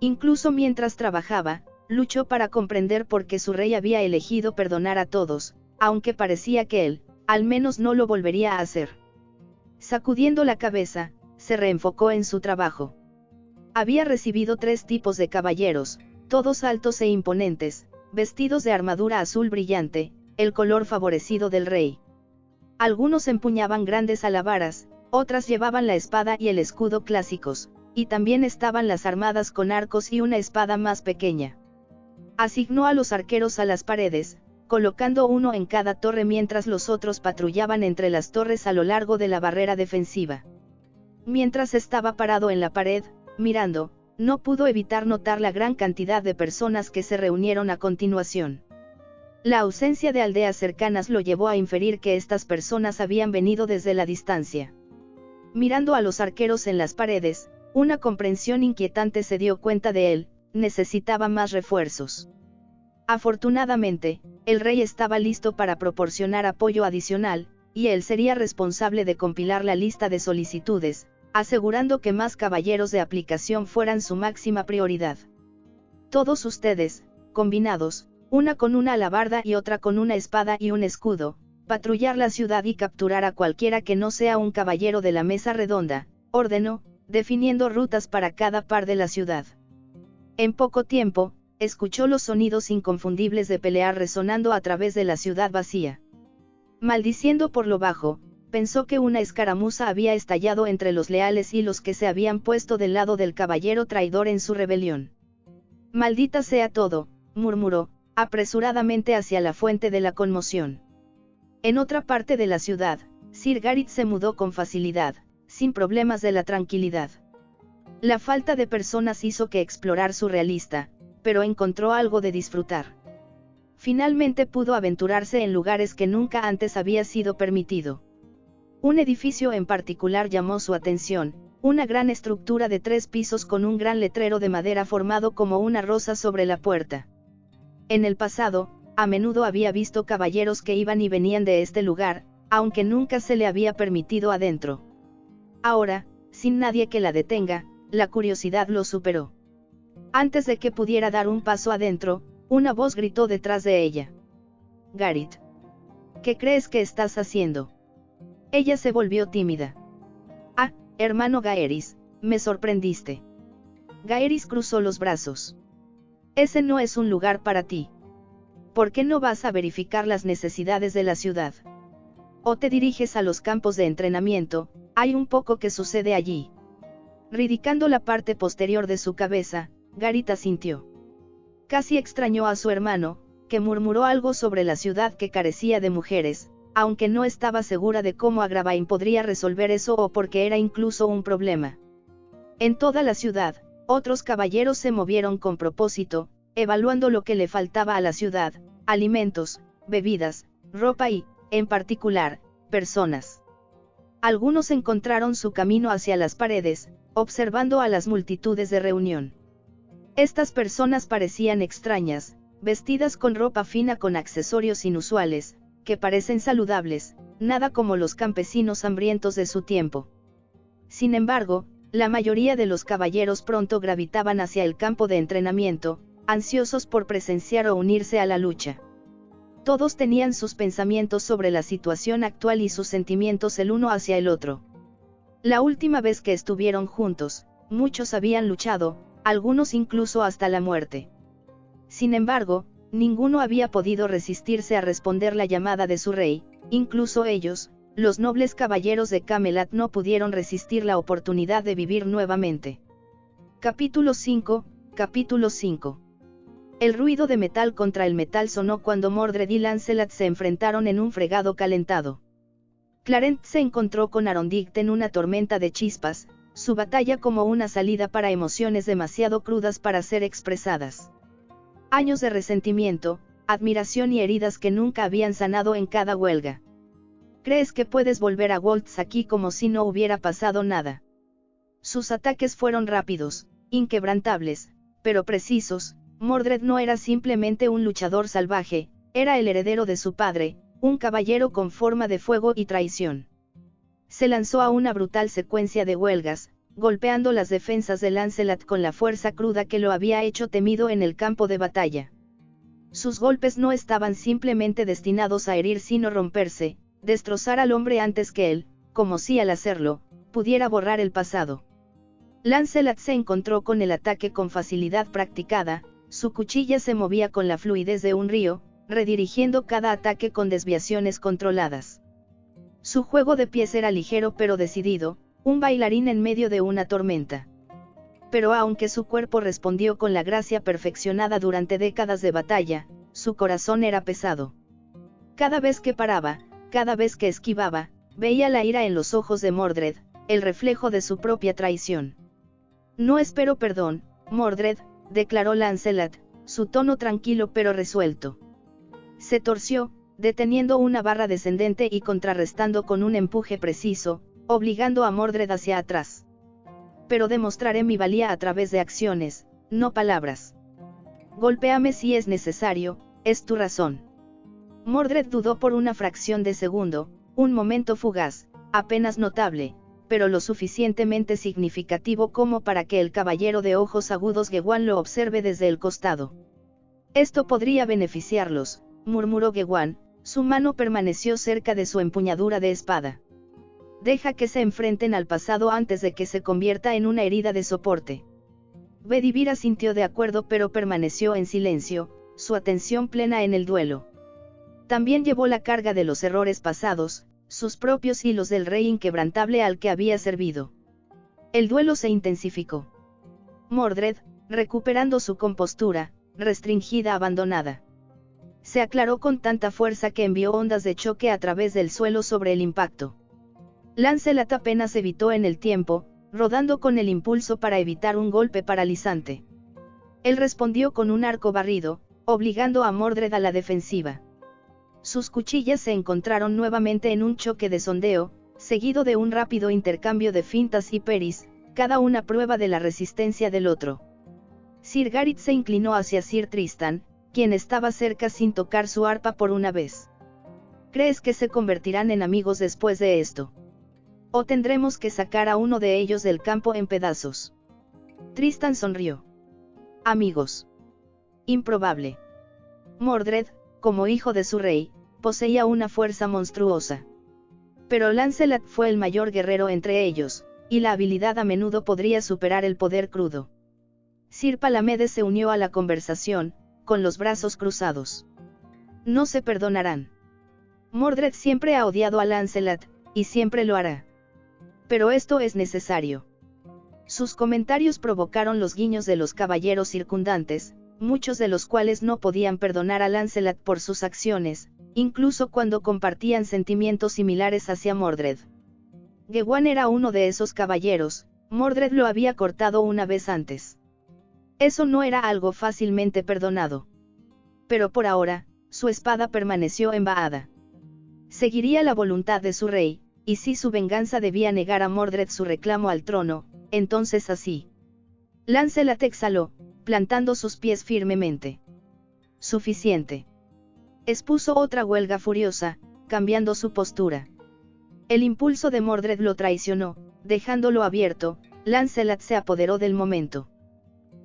Incluso mientras trabajaba, luchó para comprender por qué su rey había elegido perdonar a todos, aunque parecía que él, al menos no lo volvería a hacer. Sacudiendo la cabeza, se reenfocó en su trabajo. Había recibido 3 tipos de caballeros, todos altos e imponentes, vestidos de armadura azul brillante, el color favorecido del rey. Algunos empuñaban grandes alabaras, otras llevaban la espada y el escudo clásicos, y también estaban las armadas con arcos y una espada más pequeña. Asignó a los arqueros a las paredes, colocando uno en cada torre mientras los otros patrullaban entre las torres a lo largo de la barrera defensiva. Mientras estaba parado en la pared, mirando, no pudo evitar notar la gran cantidad de personas que se reunieron a continuación. La ausencia de aldeas cercanas lo llevó a inferir que estas personas habían venido desde la distancia. Mirando a los arqueros en las paredes, una comprensión inquietante se dio cuenta de él, necesitaba más refuerzos. Afortunadamente, el rey estaba listo para proporcionar apoyo adicional, y él sería responsable de compilar la lista de solicitudes, asegurando que más caballeros de aplicación fueran su máxima prioridad. Todos ustedes, combinados, una con una alabarda y otra con una espada y un escudo, patrullar la ciudad y capturar a cualquiera que no sea un caballero de la mesa redonda, ordenó, definiendo rutas para cada par de la ciudad. En poco tiempo, escuchó los sonidos inconfundibles de pelear resonando a través de la ciudad vacía. Maldiciendo por lo bajo, pensó que una escaramuza había estallado entre los leales y los que se habían puesto del lado del caballero traidor en su rebelión. Maldita sea todo, murmuró, apresuradamente hacia la fuente de la conmoción. En otra parte de la ciudad, Sir Gareth se mudó con facilidad, sin problemas de la tranquilidad. La falta de personas hizo que explorar surrealista, pero encontró algo de disfrutar. Finalmente pudo aventurarse en lugares que nunca antes había sido permitido. Un edificio en particular llamó su atención, una gran estructura de 3 pisos con un gran letrero de madera formado como una rosa sobre la puerta. En el pasado, a menudo había visto caballeros que iban y venían de este lugar, aunque nunca se le había permitido adentro. Ahora, sin nadie que la detenga, la curiosidad lo superó. Antes de que pudiera dar un paso adentro, una voz gritó detrás de ella. Gareth. ¿Qué crees que estás haciendo? Ella se volvió tímida. Ah, hermano Gaerys, me sorprendiste. Gaerys cruzó los brazos. Ese no es un lugar para ti. ¿Por qué no vas a verificar las necesidades de la ciudad? O te diriges a los campos de entrenamiento, hay un poco que sucede allí. Ridicando la parte posterior de su cabeza, Gareth asintió. Casi extrañó a su hermano, que murmuró algo sobre la ciudad que carecía de mujeres, aunque no estaba segura de cómo Agravain podría resolver eso o porque era incluso un problema. En toda la ciudad, otros caballeros se movieron con propósito, evaluando lo que le faltaba a la ciudad, alimentos, bebidas, ropa y, en particular, personas. Algunos encontraron su camino hacia las paredes, observando a las multitudes de reunión. Estas personas parecían extrañas, vestidas con ropa fina con accesorios inusuales, que parecen saludables, nada como los campesinos hambrientos de su tiempo. Sin embargo, la mayoría de los caballeros pronto gravitaban hacia el campo de entrenamiento, ansiosos por presenciar o unirse a la lucha. Todos tenían sus pensamientos sobre la situación actual y sus sentimientos el uno hacia el otro. La última vez que estuvieron juntos, muchos habían luchado, algunos incluso hasta la muerte. Sin embargo, ninguno había podido resistirse a responder la llamada de su rey, incluso ellos, los nobles caballeros de Camelot no pudieron resistir la oportunidad de vivir nuevamente. Capítulo 5, Capítulo 5. El ruido de metal contra el metal sonó cuando Mordred y Lancelot se enfrentaron en un fregado calentado. Clarent se encontró con Arondight en una tormenta de chispas, su batalla como una salida para emociones demasiado crudas para ser expresadas. Años de resentimiento, admiración y heridas que nunca habían sanado en cada huelga. ¿Crees que puedes volver a Waltz aquí como si no hubiera pasado nada? Sus ataques fueron rápidos, inquebrantables, pero precisos. Mordred no era simplemente un luchador salvaje, era el heredero de su padre, un caballero con forma de fuego y traición. Se lanzó a una brutal secuencia de huelgas, golpeando las defensas de Lancelot con la fuerza cruda que lo había hecho temido en el campo de batalla. Sus golpes no estaban simplemente destinados a herir sino romperse, destrozar al hombre antes que él, como si al hacerlo, pudiera borrar el pasado. Lancelot se encontró con el ataque con facilidad practicada, su cuchilla se movía con la fluidez de un río, redirigiendo cada ataque con desviaciones controladas. Su juego de pies era ligero pero decidido, un bailarín en medio de una tormenta. Pero aunque su cuerpo respondió con la gracia perfeccionada durante décadas de batalla, su corazón era pesado. Cada vez que paraba, cada vez que esquivaba, veía la ira en los ojos de Mordred, el reflejo de su propia traición. No espero perdón, Mordred, declaró Lancelot, su tono tranquilo pero resuelto. Se torció, deteniendo una barra descendente y contrarrestando con un empuje preciso, obligando a Mordred hacia atrás. Pero demostraré mi valía a través de acciones, no palabras. Golpéame si es necesario, es tu razón. Mordred dudó por una fracción de segundo, un momento fugaz, apenas notable, pero lo suficientemente significativo como para que el caballero de ojos agudos Gwyne lo observe desde el costado. Esto podría beneficiarlos, murmuró Gwyne, su mano permaneció cerca de su empuñadura de espada. Deja que se enfrenten al pasado antes de que se convierta en una herida de soporte. Bedivere asintió de acuerdo pero permaneció en silencio, su atención plena en el duelo. También llevó la carga de los errores pasados, sus propios y los del rey inquebrantable al que había servido. El duelo se intensificó. Mordred, recuperando su compostura, restringida abandonada. Se aclaró con tanta fuerza que envió ondas de choque a través del suelo sobre el impacto. Lancelot apenas evitó en el tiempo, rodando con el impulso para evitar un golpe paralizante. Él respondió con un arco barrido, obligando a Mordred a la defensiva. Sus cuchillas se encontraron nuevamente en un choque de sondeo, seguido de un rápido intercambio de fintas y peris, cada una prueba de la resistencia del otro. Sir Gareth se inclinó hacia Sir Tristan, quien estaba cerca sin tocar su arpa por una vez. ¿Crees que se convertirán en amigos después de esto? o tendremos que sacar a uno de ellos del campo en pedazos. Tristan sonrió. Amigos. Improbable. Mordred, como hijo de su rey, poseía una fuerza monstruosa. Pero Lancelot fue el mayor guerrero entre ellos, y la habilidad a menudo podría superar el poder crudo. Sir Palamedes se unió a la conversación, con los brazos cruzados. No se perdonarán. Mordred siempre ha odiado a Lancelot, y siempre lo hará. Pero esto es necesario. Sus comentarios provocaron los guiños de los caballeros circundantes, muchos de los cuales no podían perdonar a Lancelot por sus acciones, incluso cuando compartían sentimientos similares hacia Mordred. Gawain era uno de esos caballeros, Mordred lo había cortado una vez antes. Eso no era algo fácilmente perdonado. Pero por ahora, su espada permaneció embahada. Seguiría la voluntad de su rey, y si su venganza debía negar a Mordred su reclamo al trono, entonces así. Lancelot exhaló, plantando sus pies firmemente. Suficiente. Expuso otra huelga furiosa, cambiando su postura. El impulso de Mordred lo traicionó, dejándolo abierto. Lancelot se apoderó del momento.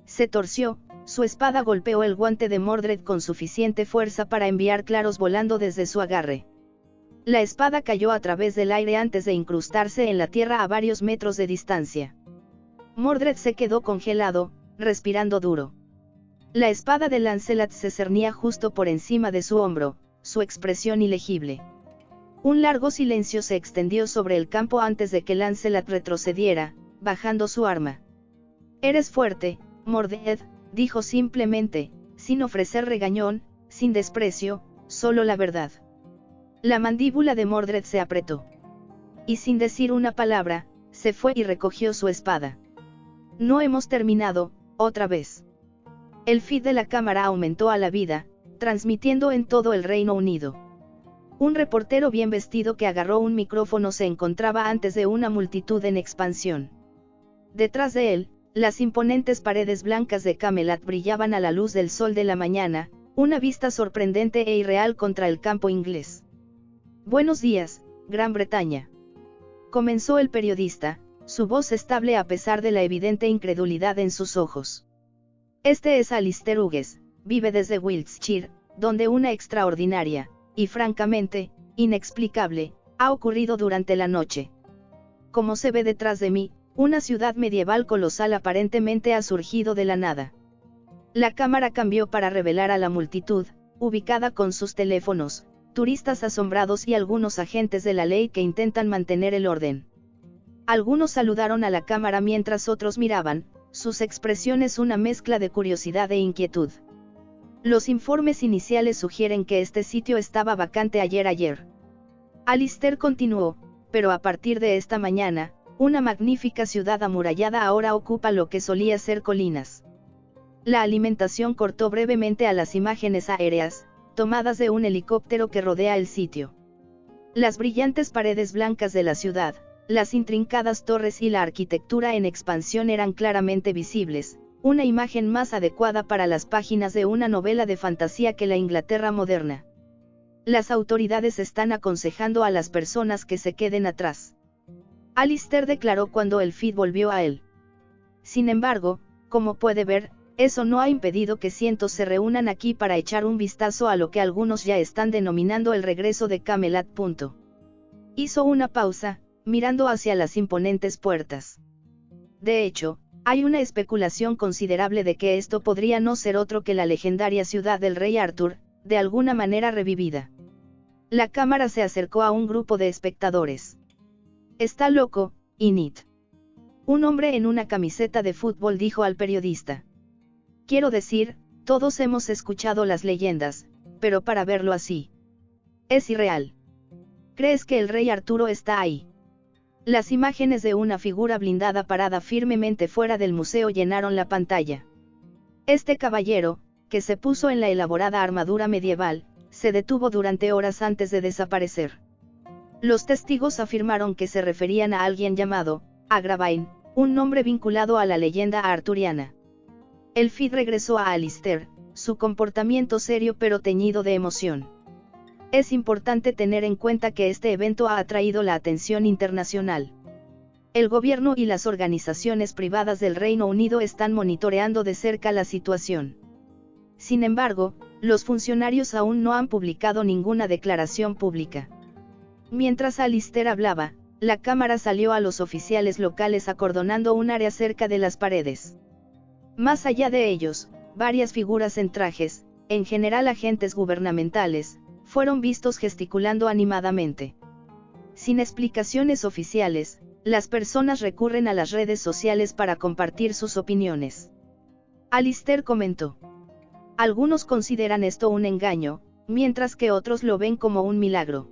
Se torció, su espada golpeó el guante de Mordred con suficiente fuerza para enviar claros volando desde su agarre. La espada cayó a través del aire antes de incrustarse en la tierra a varios metros de distancia. Mordred se quedó congelado, respirando duro. La espada de Lancelot se cernía justo por encima de su hombro, su expresión ilegible. Un largo silencio se extendió sobre el campo antes de que Lancelot retrocediera, bajando su arma. «Eres fuerte, Mordred», dijo simplemente, sin ofrecer regañón, sin desprecio, solo la verdad. La mandíbula de Mordred se apretó. Y sin decir una palabra, se fue y recogió su espada. «No hemos terminado, otra vez». El feed de la cámara aumentó a la vida, transmitiendo en todo el Reino Unido. Un reportero bien vestido que agarró un micrófono se encontraba antes de una multitud en expansión. Detrás de él, las imponentes paredes blancas de Camelot brillaban a la luz del sol de la mañana, una vista sorprendente e irreal contra el campo inglés. «Buenos días, Gran Bretaña», comenzó el periodista, su voz estable a pesar de la evidente incredulidad en sus ojos. «Este es Alistair Hughes, vive desde Wiltshire, donde una extraordinaria, y francamente, inexplicable, ha ocurrido durante la noche. Como se ve detrás de mí, una ciudad medieval colosal aparentemente ha surgido de la nada». La cámara cambió para revelar a la multitud, ubicada con sus teléfonos, turistas asombrados y algunos agentes de la ley que intentan mantener el orden. Algunos saludaron a la cámara mientras otros miraban, sus expresiones una mezcla de curiosidad e inquietud. Los informes iniciales sugieren que este sitio estaba vacante ayer. Alistair continuó, pero a partir de esta mañana, una magnífica ciudad amurallada ahora ocupa lo que solía ser colinas. La alimentación cortó brevemente a las imágenes aéreas, tomadas de un helicóptero que rodea el sitio. Las brillantes paredes blancas de la ciudad, las intrincadas torres y la arquitectura en expansión eran claramente visibles, una imagen más adecuada para las páginas de una novela de fantasía que la Inglaterra moderna. Las autoridades están aconsejando a las personas que se queden atrás. Alistair declaró cuando el feed volvió a él. Sin embargo, como puede ver, eso no ha impedido que cientos se reúnan aquí para echar un vistazo a lo que algunos ya están denominando el regreso de Camelot. Hizo una pausa, mirando hacia las imponentes puertas. De hecho, hay una especulación considerable de que esto podría no ser otro que la legendaria ciudad del rey Arthur, de alguna manera revivida. La cámara se acercó a un grupo de espectadores. «Está loco, Enid». Un hombre en una camiseta de fútbol dijo al periodista. «Quiero decir, todos hemos escuchado las leyendas, pero para verlo así. Es irreal. ¿Crees que el rey Arturo está ahí?». Las imágenes de una figura blindada parada firmemente fuera del museo llenaron la pantalla. Este caballero, que se puso en la elaborada armadura medieval, se detuvo durante horas antes de desaparecer. Los testigos afirmaron que se referían a alguien llamado Agravain, un nombre vinculado a la leyenda arturiana. El feed regresó a Alistair, su comportamiento serio pero teñido de emoción. «Es importante tener en cuenta que este evento ha atraído la atención internacional. El gobierno y las organizaciones privadas del Reino Unido están monitoreando de cerca la situación. Sin embargo, los funcionarios aún no han publicado ninguna declaración pública. Mientras Alistair hablaba, la cámara salió a los oficiales locales acordonando un área cerca de las paredes. Más allá de ellos, varias figuras en trajes, en general agentes gubernamentales, fueron vistos gesticulando animadamente. Sin explicaciones oficiales, las personas recurren a las redes sociales para compartir sus opiniones. Alistair comentó. Algunos consideran esto un engaño, mientras que otros lo ven como un milagro.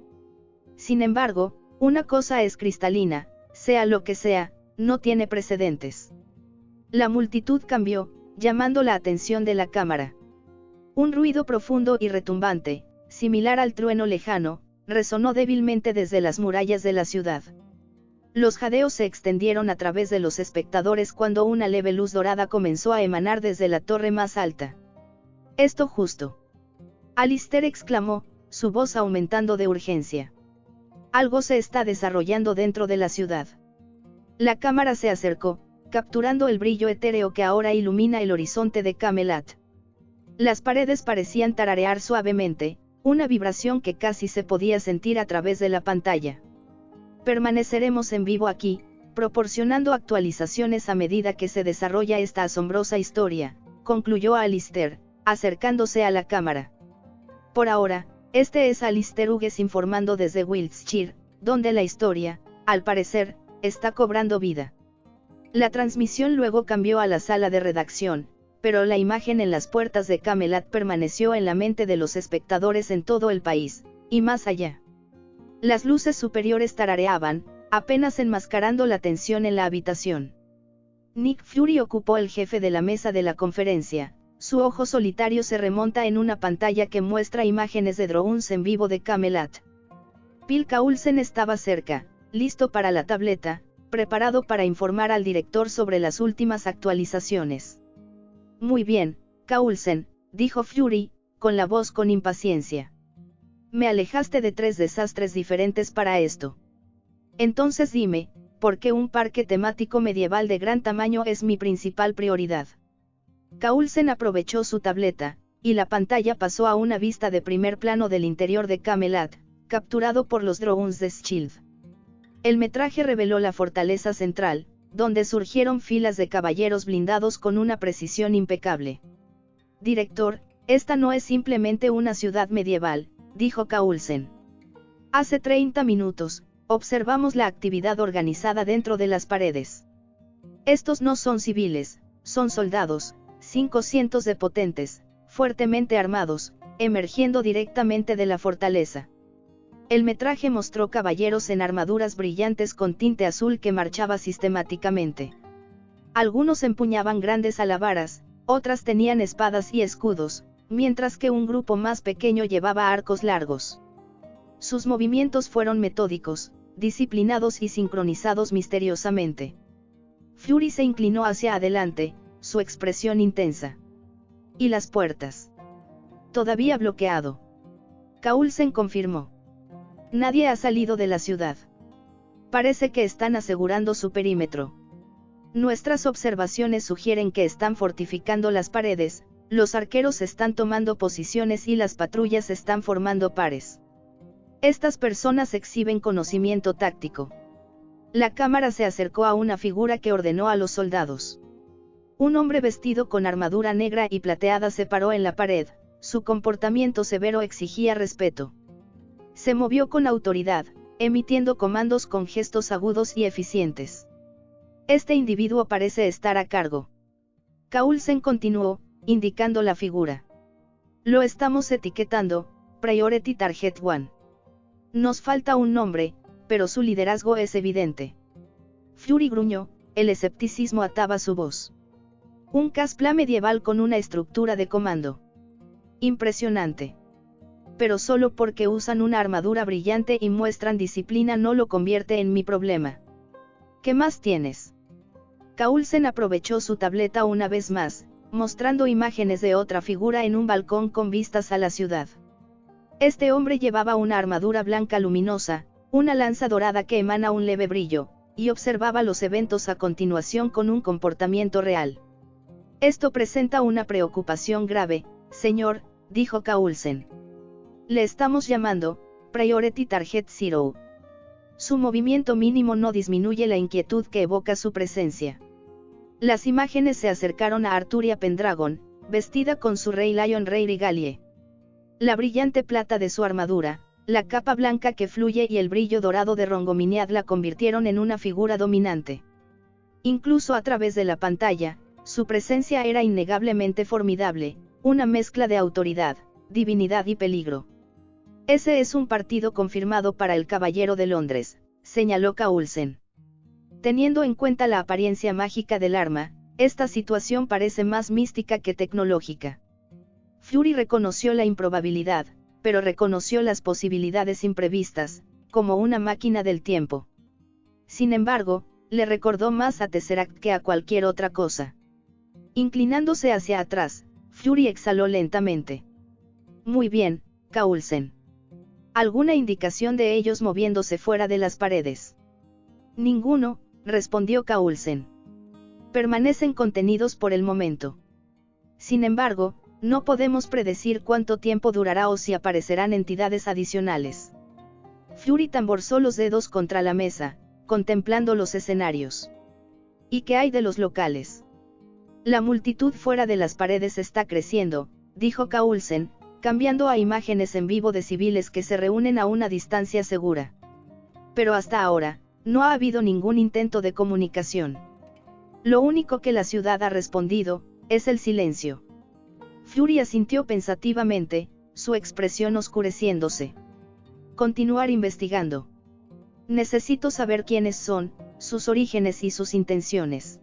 Sin embargo, una cosa es cristalina, sea lo que sea, no tiene precedentes. La multitud cambió, llamando la atención de la cámara. Un ruido profundo y retumbante, similar al trueno lejano, resonó débilmente desde las murallas de la ciudad. Los jadeos se extendieron a través de los espectadores cuando una leve luz dorada comenzó a emanar desde la torre más alta. «Esto justo», Alistair exclamó, su voz aumentando de urgencia. «Algo se está desarrollando dentro de la ciudad». La cámara se acercó, capturando el brillo etéreo que ahora ilumina el horizonte de Camelot. Las paredes parecían tararear suavemente, una vibración que casi se podía sentir a través de la pantalla. «Permaneceremos en vivo aquí, proporcionando actualizaciones a medida que se desarrolla esta asombrosa historia», concluyó Alistair, acercándose a la cámara. Por ahora, este es Alistair Hughes informando desde Wiltshire, donde la historia, al parecer, está cobrando vida. La transmisión luego cambió a la sala de redacción, pero la imagen en las puertas de Camelot permaneció en la mente de los espectadores en todo el país, y más allá. Las luces superiores tarareaban, apenas enmascarando la tensión en la habitación. Nick Fury ocupó el jefe de la mesa de la conferencia, su ojo solitario se remonta en una pantalla que muestra imágenes de drones en vivo de Camelot. Phil Coulson estaba cerca, listo para la tableta, preparado para informar al director sobre las últimas actualizaciones. «Muy bien, Coulson», dijo Fury, con la voz con impaciencia. «Me alejaste de 3 desastres diferentes para esto. Entonces dime, ¿por qué un parque temático medieval de gran tamaño es mi principal prioridad?» Coulson aprovechó su tableta, y la pantalla pasó a una vista de primer plano del interior de Camelot, capturado por los drones de Shield. El metraje reveló la fortaleza central, donde surgieron filas de caballeros blindados con una precisión impecable. «Director, esta no es simplemente una ciudad medieval», dijo Coulson. «Hace 30 minutos, observamos la actividad organizada dentro de las paredes. Estos no son civiles, son soldados, 500 de potentes, fuertemente armados, emergiendo directamente de la fortaleza». El metraje mostró caballeros en armaduras brillantes con tinte azul que marchaba sistemáticamente. Algunos empuñaban grandes alabaras, otras tenían espadas y escudos, mientras que un grupo más pequeño llevaba arcos largos. Sus movimientos fueron metódicos, disciplinados y sincronizados misteriosamente. Fury se inclinó hacia adelante, su expresión intensa. «¿Y las puertas?» «Todavía bloqueado». Coulson confirmó. «Nadie ha salido de la ciudad. Parece que están asegurando su perímetro. Nuestras observaciones sugieren que están fortificando las paredes, los arqueros están tomando posiciones y las patrullas están formando pares. Estas personas exhiben conocimiento táctico». La cámara se acercó a una figura que ordenó a los soldados. Un hombre vestido con armadura negra y plateada se paró en la pared, su comportamiento severo exigía respeto. Se movió con autoridad, emitiendo comandos con gestos agudos y eficientes. «Este individuo parece estar a cargo». Coulson continuó, indicando la figura. «Lo estamos etiquetando, Priority Target 1. Nos falta un nombre, pero su liderazgo es evidente». Fury gruñó, el escepticismo ataba su voz. «Un Caspla medieval con una estructura de comando. Impresionante. Pero solo porque usan una armadura brillante y muestran disciplina no lo convierte en mi problema. ¿Qué más tienes?» Coulson aprovechó su tableta una vez más, mostrando imágenes de otra figura en un balcón con vistas a la ciudad. Este hombre llevaba una armadura blanca luminosa, una lanza dorada que emana un leve brillo, y observaba los eventos a continuación con un comportamiento real. Esto presenta una preocupación grave, señor, dijo Coulson. Le estamos llamando Priority Target Zero. Su movimiento mínimo no disminuye la inquietud que evoca su presencia. Las imágenes se acercaron a Arturia Pendragon, vestida con su Rey Lion Rey Regalie. La brillante plata de su armadura, la capa blanca que fluye y el brillo dorado de Rongominiad la convirtieron en una figura dominante. Incluso a través de la pantalla, su presencia era innegablemente formidable, una mezcla de autoridad, divinidad y peligro. Ese es un partido confirmado para el Caballero de Londres, señaló Coulson. Teniendo en cuenta la apariencia mágica del arma, esta situación parece más mística que tecnológica. Fury reconoció la improbabilidad, pero reconoció las posibilidades imprevistas, como una máquina del tiempo. Sin embargo, le recordó más a Tesseract que a cualquier otra cosa. Inclinándose hacia atrás, Fury exhaló lentamente. Muy bien, Coulson. ¿Alguna indicación de ellos moviéndose fuera de las paredes? Ninguno, respondió Coulson. Permanecen contenidos por el momento. Sin embargo, no podemos predecir cuánto tiempo durará o si aparecerán entidades adicionales. Fury tamborzó los dedos contra la mesa, contemplando los escenarios. ¿Y qué hay de los locales? La multitud fuera de las paredes está creciendo, dijo Coulson, cambiando a imágenes en vivo de civiles que se reúnen a una distancia segura. Pero hasta ahora, no ha habido ningún intento de comunicación. Lo único que la ciudad ha respondido, es el silencio. Fury asintió pensativamente, su expresión oscureciéndose. Continuar investigando. Necesito saber quiénes son, sus orígenes y sus intenciones.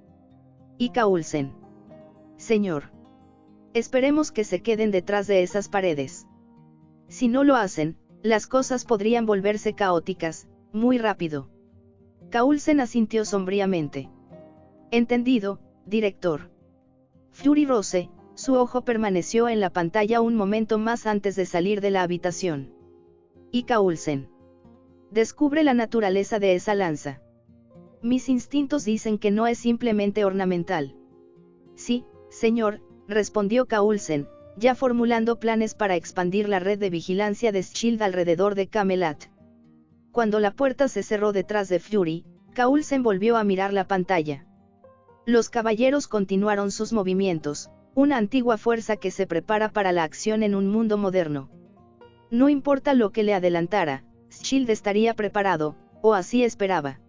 Y Coulson. Señor. Esperemos que se queden detrás de esas paredes. Si no lo hacen, las cosas podrían volverse caóticas, muy rápido. Coulson asintió sombríamente. Entendido, director. Fury Rose, su ojo permaneció en la pantalla un momento más antes de salir de la habitación. Y Coulson. Descubre la naturaleza de esa lanza. Mis instintos dicen que no es simplemente ornamental. Sí, señor, respondió Coulson, ya formulando planes para expandir la red de vigilancia de S.H.I.E.L.D. alrededor de Camelot. Cuando la puerta se cerró detrás de Fury, Coulson volvió a mirar la pantalla. Los caballeros continuaron sus movimientos, una antigua fuerza que se prepara para la acción en un mundo moderno. No importa lo que le adelantara, S.H.I.E.L.D. estaría preparado, o así esperaba.